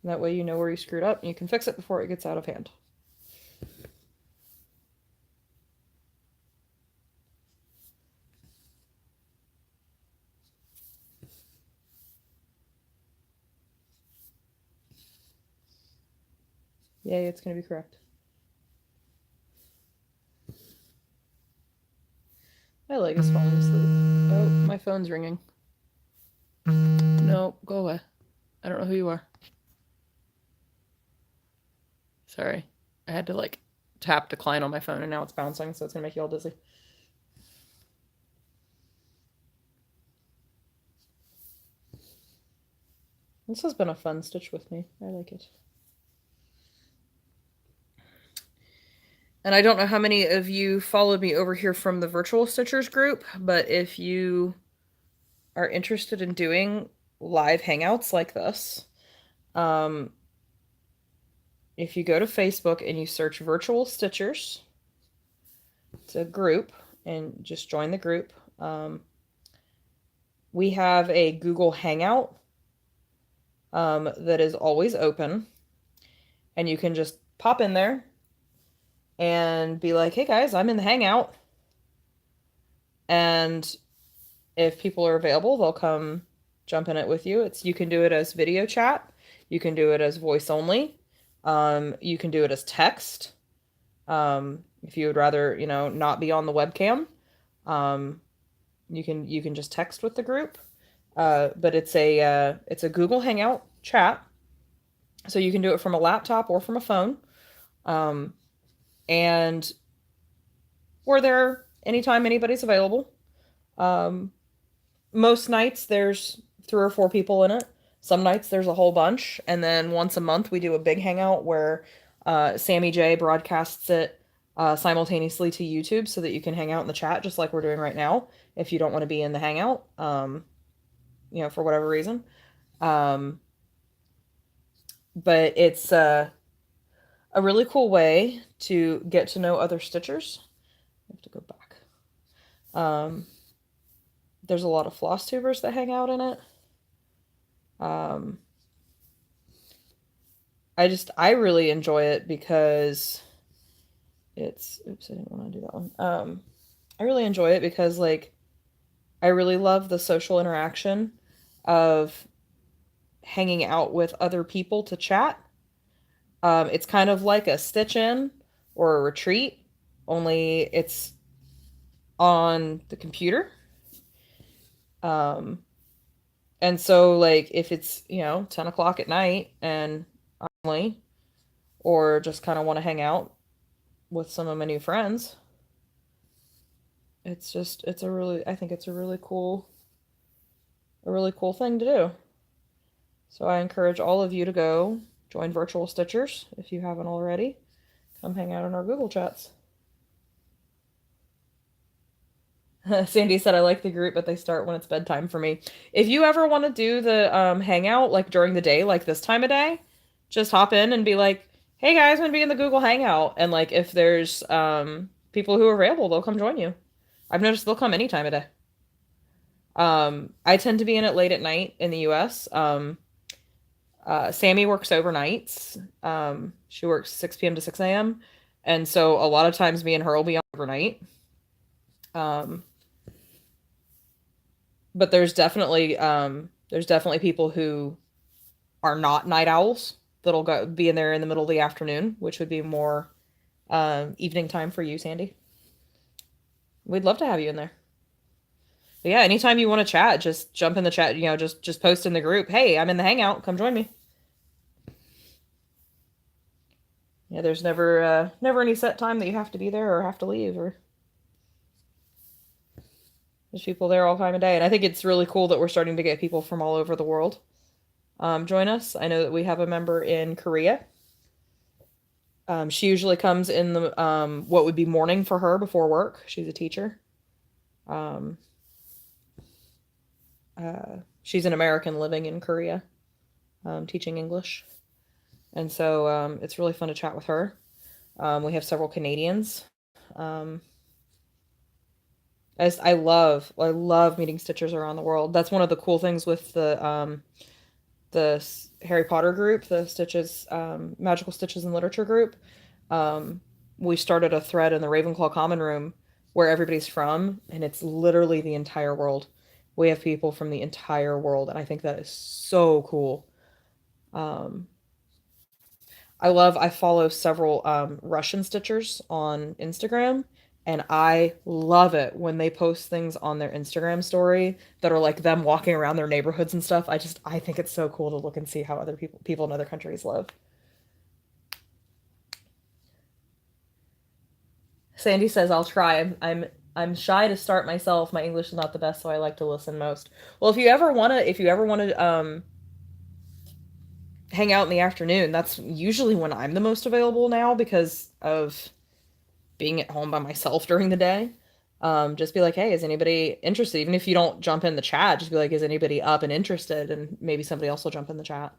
And that way you know where you screwed up and you can fix it before it gets out of hand. Yay, it's going to be correct. My leg is falling asleep. Oh, my phone's ringing. No, go away. I don't know who you are. Sorry. I had to like tap decline on my phone and now it's bouncing, so it's going to make you all dizzy. This has been a fun stitch with me. I like it. And I don't know how many of you followed me over here from the Virtual Stitchers group, but if you are interested in doing live hangouts like this, if you go to Facebook and you search Virtual Stitchers, it's a group, and just join the group. We have a Google Hangout that is always open, and you can just pop in there and be like, hey guys, I'm in the Hangout. And if people are available, they'll come jump in it with you. You can do it as video chat. You can do it as voice only. You can do it as text. If you would rather, not be on the webcam, you can just text with the group. But it's a Google Hangout chat. So you can do it from a laptop or from a phone. And we're there anytime anybody's available. Most nights there's 3 or 4 people in it. Some nights there's a whole bunch. And then once a month we do a big hangout where Sammy J broadcasts it simultaneously to YouTube so that you can hang out in the chat just like we're doing right now if you don't want to be in the hangout, for whatever reason. But it's a really cool way to get to know other stitchers. I have to go back. There's a lot of FlossTubers that hang out in it. I really enjoy it because oops, I didn't want to do that one. I really enjoy it because like I really love the social interaction of hanging out with other people to chat. It's kind of like a stitch in or a retreat, only it's on the computer. Um, and so like if it's, 10 o'clock at night and I'm lonely or just kind of want to hang out with some of my new friends, I think it's a really cool thing to do. So I encourage all of you to go join Virtual Stitchers if you haven't already. Come hang out in our Google chats. Sandy said, I like the group, but they start when it's bedtime for me. If you ever want to do the hangout like during the day, like this time of day, just hop in and be like, hey guys, I'm gonna be in the Google Hangout. And like if there's people who are available, they'll come join you. I've noticed they'll come any time of day. I tend to be in it late at night in the US. Sammy works overnights. She works 6 p.m. to 6 a.m. And so a lot of times me and her will be on overnight. Um, but there's definitely people who are not night owls that'll go be in there in the middle of the afternoon, which would be more evening time for you, Sandy. We'd love to have you in there. But yeah, anytime you want to chat, just jump in the chat, just post in the group, "Hey, I'm in the hangout, come join me." Yeah, there's never any set time that you have to be there or have to leave, or there's people there all time of day. And I think it's really cool that we're starting to get people from all over the world join us. I know that we have a member in Korea. She usually comes in the what would be morning for her before work. She's a teacher. Um, she's an American living in Korea, teaching English. And so it's really fun to chat with her. We have several Canadians. Um, I love meeting Stitchers around the world. That's one of the cool things with the Harry Potter group, the Stitches, Magical Stitches and Literature group. Um, we started a thread in the Ravenclaw Common Room where everybody's from, and it's literally the entire world. We have people from the entire world, and I think that is so cool. Um, I follow several Russian Stitchers on Instagram, and I love it when they post things on their Instagram story that are like them walking around their neighborhoods and stuff. I think it's so cool to look and see how other people in other countries live. Sandy says I'll try. I'm shy to start myself. My English is not the best, so I like to listen most. Well, if you ever wanna hang out in the afternoon, that's usually when I'm the most available now because of being at home by myself during the day. Just be like, hey, is anybody interested? Even if you don't jump in the chat, just be like, is anybody up and interested? And maybe somebody else will jump in the chat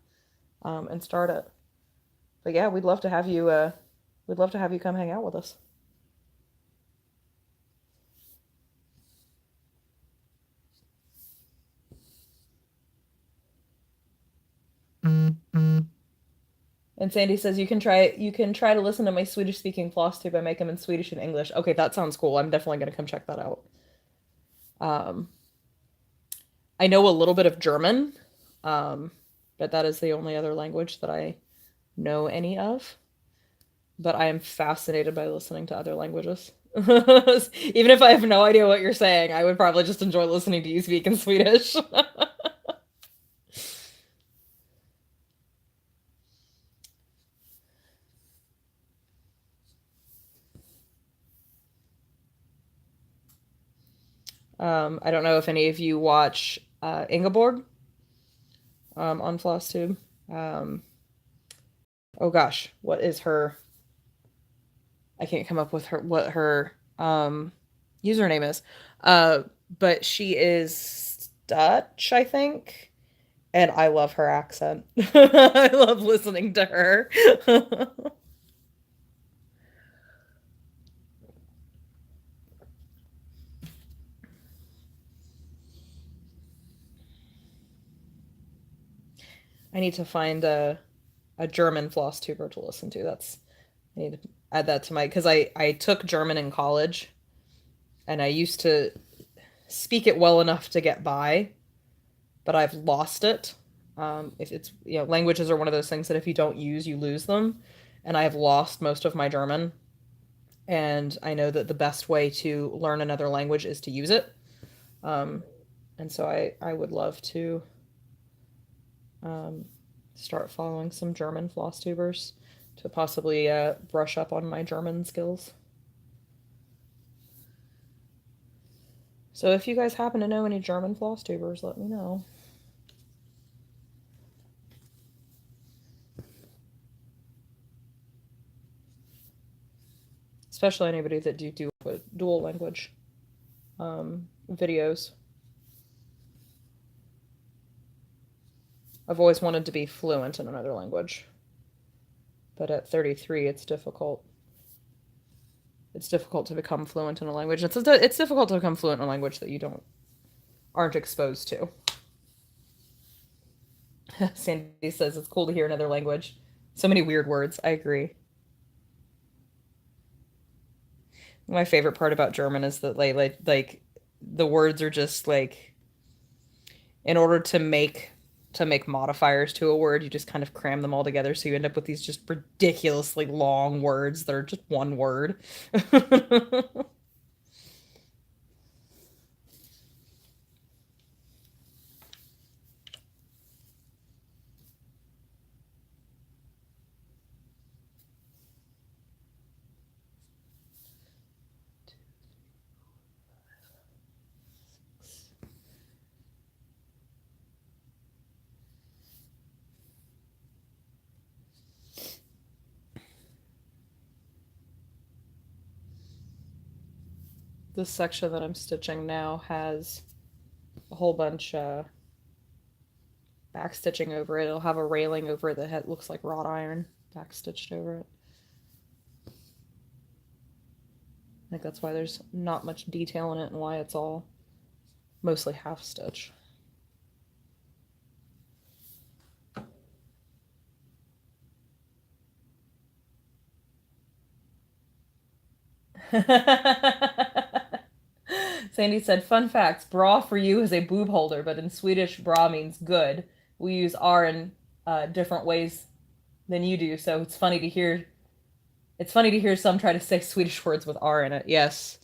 and start it. But yeah, we'd love to have you. We'd love to have you come hang out with us. And Sandy says you can try to listen to my Swedish speaking FlossTube. I make them in Swedish and English. Okay, that sounds cool. I'm definitely gonna come check that out. Um, I know a little bit of German, um, but that is the only other language that I know any of. But I am fascinated by listening to other languages. Even if I have no idea what you're saying, I would probably just enjoy listening to you speak in Swedish. I don't know if any of you watch Ingeborg on FlossTube. Um, oh gosh, what is her? I can't come up with her username is. Uh, but she is Dutch, I think, and I love her accent. I love listening to her. I need to find a a German floss tuber to listen to. I need to add that to my, because I took German in college and I used to speak it well enough to get by, but I've lost it. If it's, languages are one of those things that if you don't use, you lose them. And I have lost most of my German. And I know that the best way to learn another language is to use it. And so I would love to start following some German floss tubers to possibly brush up on my German skills. So if you guys happen to know any German floss tubers, let me know. Especially anybody that do dual language videos. I've always wanted to be fluent in another language, but at 33, it's difficult. It's difficult to become fluent in a language. It's difficult to become fluent in a language that you aren't exposed to. Sandy says it's cool to hear another language. So many weird words. I agree. My favorite part about German is that like the words are just like, in order to make modifiers to a word, you just kind of cram them all together, so you end up with these just ridiculously long words that are just one word. This section that I'm stitching now has a whole bunch back stitching over it. It'll have a railing over it that looks like wrought iron back stitched over it. I think that's why there's not much detail in it and why it's all mostly half stitch. Sandy said, fun facts, bra for you is a boob holder, but in Swedish, bra means good. We use R in different ways than you do, so it's funny to hear some try to say Swedish words with R in it. Yes.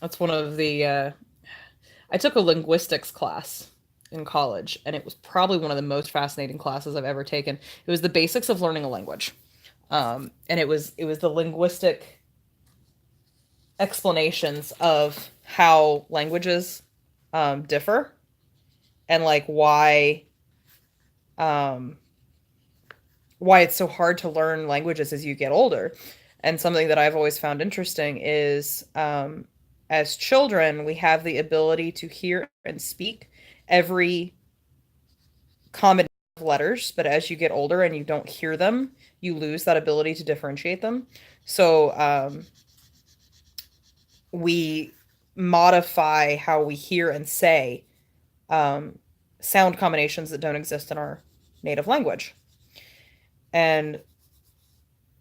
That's one of the, I took a linguistics class in college, and it was probably one of the most fascinating classes I've ever taken. It was the basics of learning a language. And it was the linguistic explanations of how languages differ, and like why it's so hard to learn languages as you get older. And something that I've always found interesting is as children, we have the ability to hear and speak every combination of letters, but as you get older and you don't hear them, you lose that ability to differentiate them. So we modify how we hear and say sound combinations that don't exist in our native language. And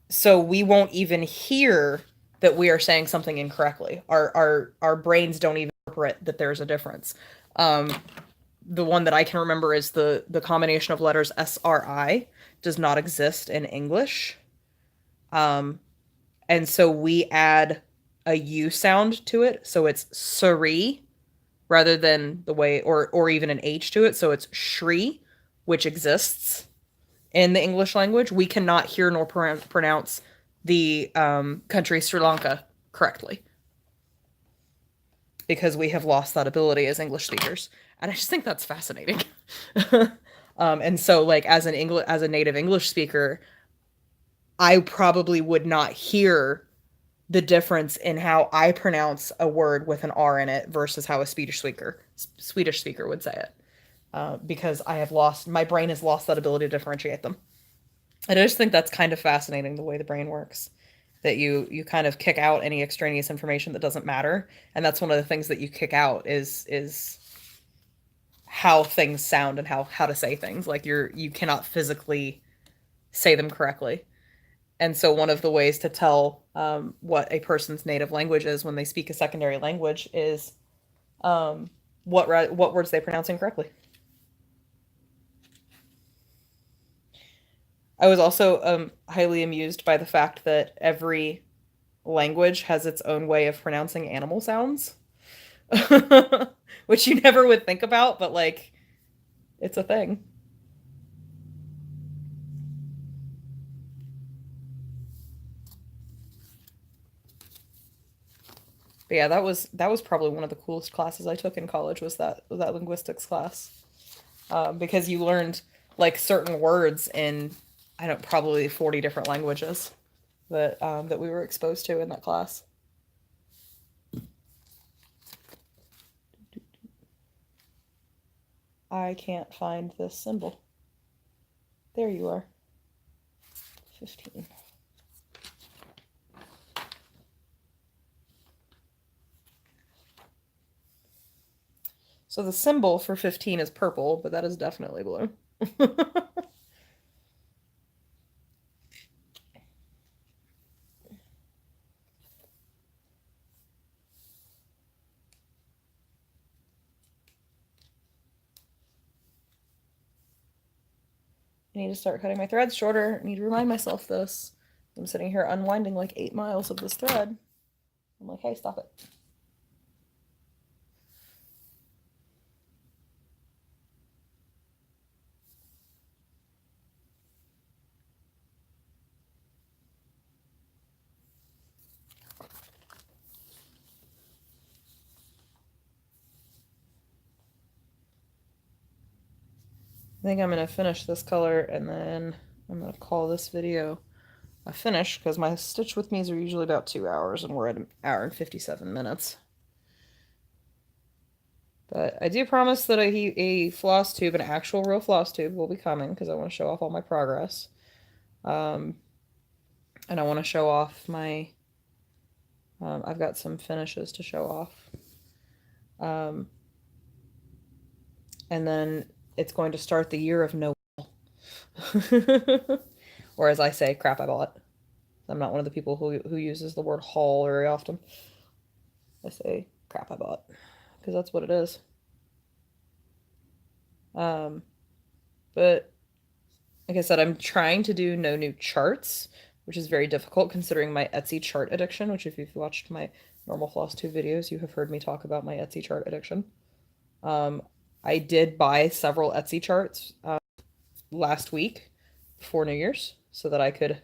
so we won't even hear that we are saying something incorrectly. Our brains don't even interpret that there's a difference. The one that I can remember is the combination of letters SRI does not exist in English. And so we add a U sound to it. So it's Sari rather than the way, or even an H to it. So it's Shri, which exists in the English language. We cannot hear nor pronounce the country Sri Lanka correctly because we have lost that ability as English speakers. And I just think that's fascinating. And so like as a native English speaker, I probably would not hear the difference in how I pronounce a word with an R in it versus how a Swedish speaker would say it. Because my brain has lost that ability to differentiate them. And I just think that's kind of fascinating, the way the brain works. That you kind of kick out any extraneous information that doesn't matter. And that's one of the things that you kick out is how things sound and how to say things. Like you cannot physically say them correctly. And so one of the ways to tell what a person's native language is when they speak a secondary language is what words they pronounce incorrectly. I was also highly amused by the fact that every language has its own way of pronouncing animal sounds, which you never would think about, but like it's a thing. But yeah, that was probably one of the coolest classes I took in college was that linguistics class, because you learned like certain words in I don't probably 40 different languages that we were exposed to in that class. I can't find this symbol. There you are. 15. So the symbol for 15 is purple, but that is definitely blue. I need to start cutting my threads shorter. I need to remind myself this. I'm sitting here unwinding like 8 miles of this thread. I'm like, hey, stop it. I think I'm going to finish this color and then I'm going to call this video a finish because my stitch with me's are usually about 2 hours and we're at 1 hour and 57 minutes. But I do promise that a floss tube, an actual real floss tube, will be coming because I want to show off all my progress. And I want to show off my, I've got some finishes to show off. And then it's going to start the year of no or as I say, crap I bought. I'm not one of the people who uses the word haul very often. I say crap I bought because that's what it is. But like I said, I'm trying to do no new charts, which is very difficult considering my Etsy chart addiction, which if you've watched my normal FlossTube videos, you have heard me talk about my Etsy chart addiction. I did buy several Etsy charts last week before New Year's so that I could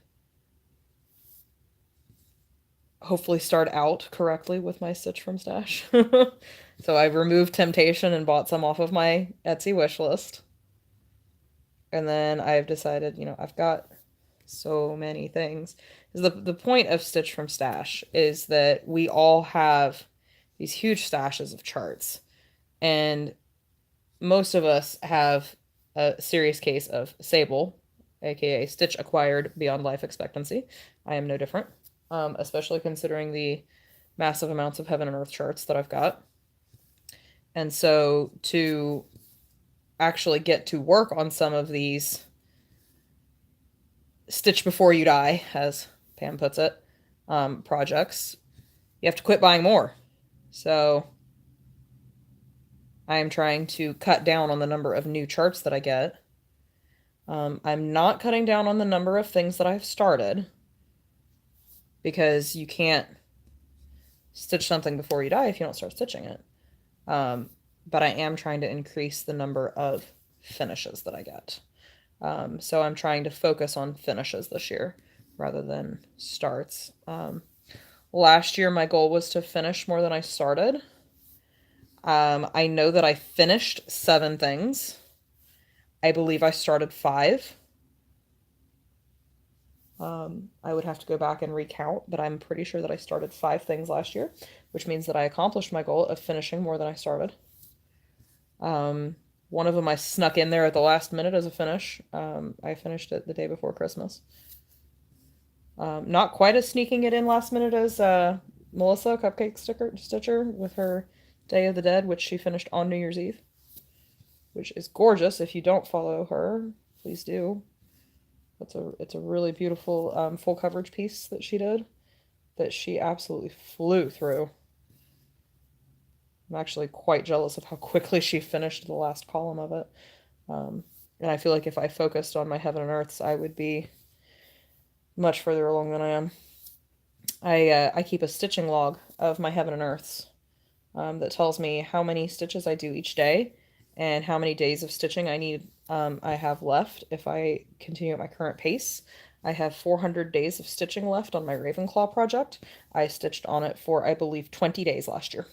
hopefully start out correctly with my stitch from stash. So I removed temptation and bought some off of my Etsy wish list. And then I've decided, you know, I've got so many things. The point of Stitch from Stash is that we all have these huge stashes of charts. And most of us have a serious case of Sable, aka Stitch acquired beyond life expectancy. I am no different, especially considering the massive amounts of Heaven and Earth charts that I've got. And so to actually get to work on some of these stitch before you die, as Pam puts it, projects, you have to quit buying more. So I am trying to cut down on the number of new charts that I get. I'm not cutting down on the number of things that I've started because you can't stitch something before you die if you don't start stitching it. But I am trying to increase the number of finishes that I get. So I'm trying to focus on finishes this year rather than starts. Last year, my goal was to finish more than I started. I know that I finished 7 things. I believe I started 5. I would have to go back and recount, but I'm pretty sure that I started 5 things last year, which means that I accomplished my goal of finishing more than I started. One of them I snuck in there at the last minute as a finish. I finished it the day before Christmas. Not quite as sneaking it in last minute as Melissa, Cupcake Stitcher, with her Day of the Dead, which she finished on New Year's Eve. which is gorgeous. If you don't follow her, please do. It's a really beautiful full coverage piece that she did that she absolutely flew through. I'm actually quite jealous of how quickly she finished the last column of it. And I feel like if I focused on my Heaven and Earths, I would be much further along than I am. I keep a stitching log of my Heaven and Earths that tells me how many stitches I do each day and how many days of stitching I have left if I continue at my current pace. I have 400 days of stitching left on my Ravenclaw project. I stitched on it for, I believe, 20 days last year.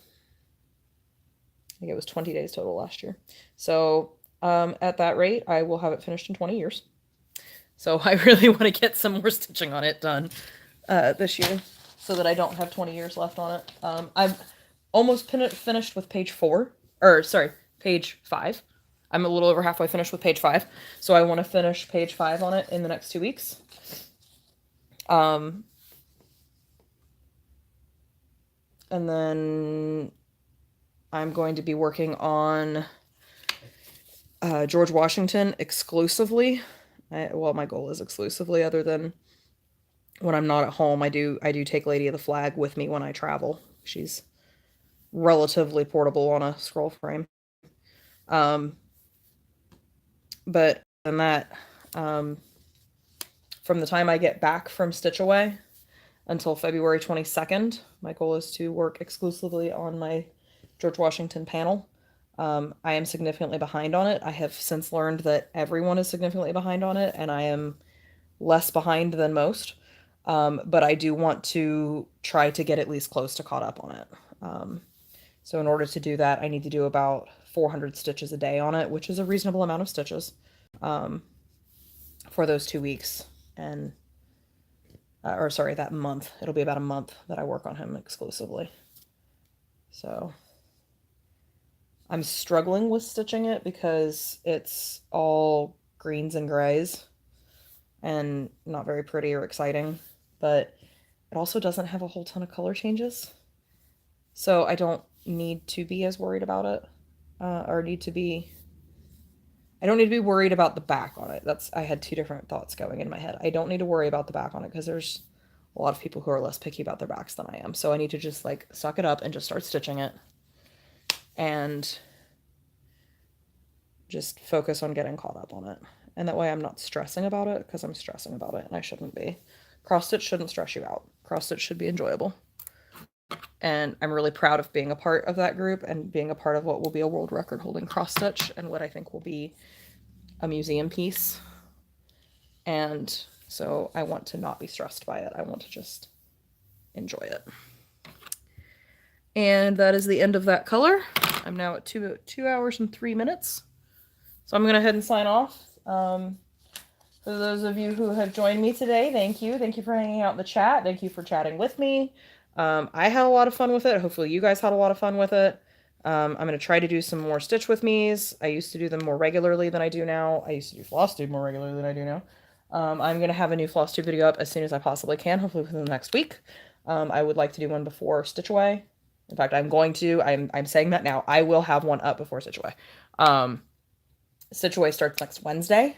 I think it was 20 days total last year. So at that rate, I will have it finished in 20 years. So I really want to get some more stitching on it done this year so that I don't have 20 years left on it. I'm almost finished with page 5. I'm a little over halfway finished with page 5. So I want to finish page 5 on it in the next 2 weeks. And then I'm going to be working on George Washington exclusively. Well, my goal is exclusively, other than when I'm not at home. I do take Lady of the Flag with me when I travel. She's relatively portable on a scroll frame. But than that, from the time I get back from Stitch Away until February 22nd, my goal is to work exclusively on my George Washington panel. I am significantly behind on it. I have since learned that everyone is significantly behind on it, and I am less behind than most. But I do want to try to get at least close to caught up on it. So in order to do that, I need to do about 400 stitches a day on it, which is a reasonable amount of stitches for those 2 weeks. And that month. It'll be about a month that I work on him exclusively. So I'm struggling with stitching it because it's all greens and grays and not very pretty or exciting, but it also doesn't have a whole ton of color changes. So I don't need to be as worried about it, I don't need to be worried about the back on it. I had two different thoughts going in my head. I don't need to worry about the back on it because there's a lot of people who are less picky about their backs than I am. So I need to just like suck it up and just start stitching it and just focus on getting caught up on it. And that way I'm not stressing about it, because I'm stressing about it and I shouldn't be. Cross stitch shouldn't stress you out. Cross stitch should be enjoyable. And I'm really proud of being a part of that group and being a part of what will be a world record holding cross stitch and what I think will be a museum piece. And so I want to not be stressed by it. I want to just enjoy it. And that is the end of that color. I'm now at 2 hours and 3 minutes. So I'm going to go ahead and sign off. For those of you who have joined me today, thank you. Thank you for hanging out in the chat. Thank you for chatting with me. I had a lot of fun with it. Hopefully you guys had a lot of fun with it. I'm going to try to do some more Stitch With Me's. I used to do them more regularly than I do now. I used to do FlossTube more regularly than I do now. I'm going to have a new FlossTube video up as soon as I possibly can, hopefully within the next week. I would like to do one before Stitch Away. In fact, I'm saying that now. I will have one up before Stitch Away. Stitch Away starts next Wednesday,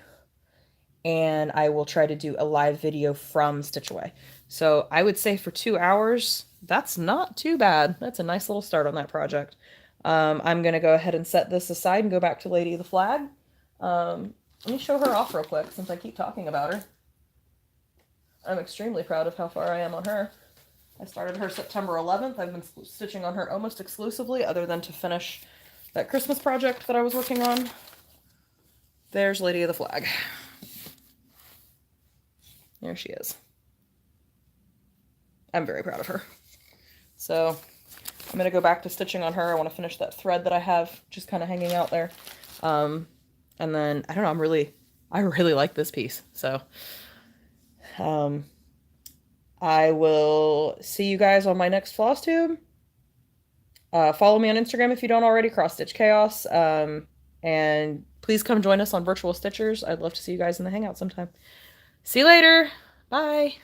and I will try to do a live video from Stitch Away. So I would say for 2 hours, that's not too bad. That's a nice little start on that project. I'm going to go ahead and set this aside and go back to Lady of the Flag. Let me show her off real quick since I keep talking about her. I'm extremely proud of how far I am on her. I started her September 11th. I've been stitching on her almost exclusively, other than to finish that Christmas project that I was working on. There's Lady of the Flag. There she is. I'm very proud of her. So I'm going to go back to stitching on her. I want to finish that thread that I have just kind of hanging out there. And then, I don't know, I really like this piece. So, I will see you guys on my next FlossTube. Follow me on Instagram if you don't already, Cross Stitch Chaos. And please come join us on Virtual Stitchers. I'd love to see you guys in the Hangout sometime. See you later. Bye.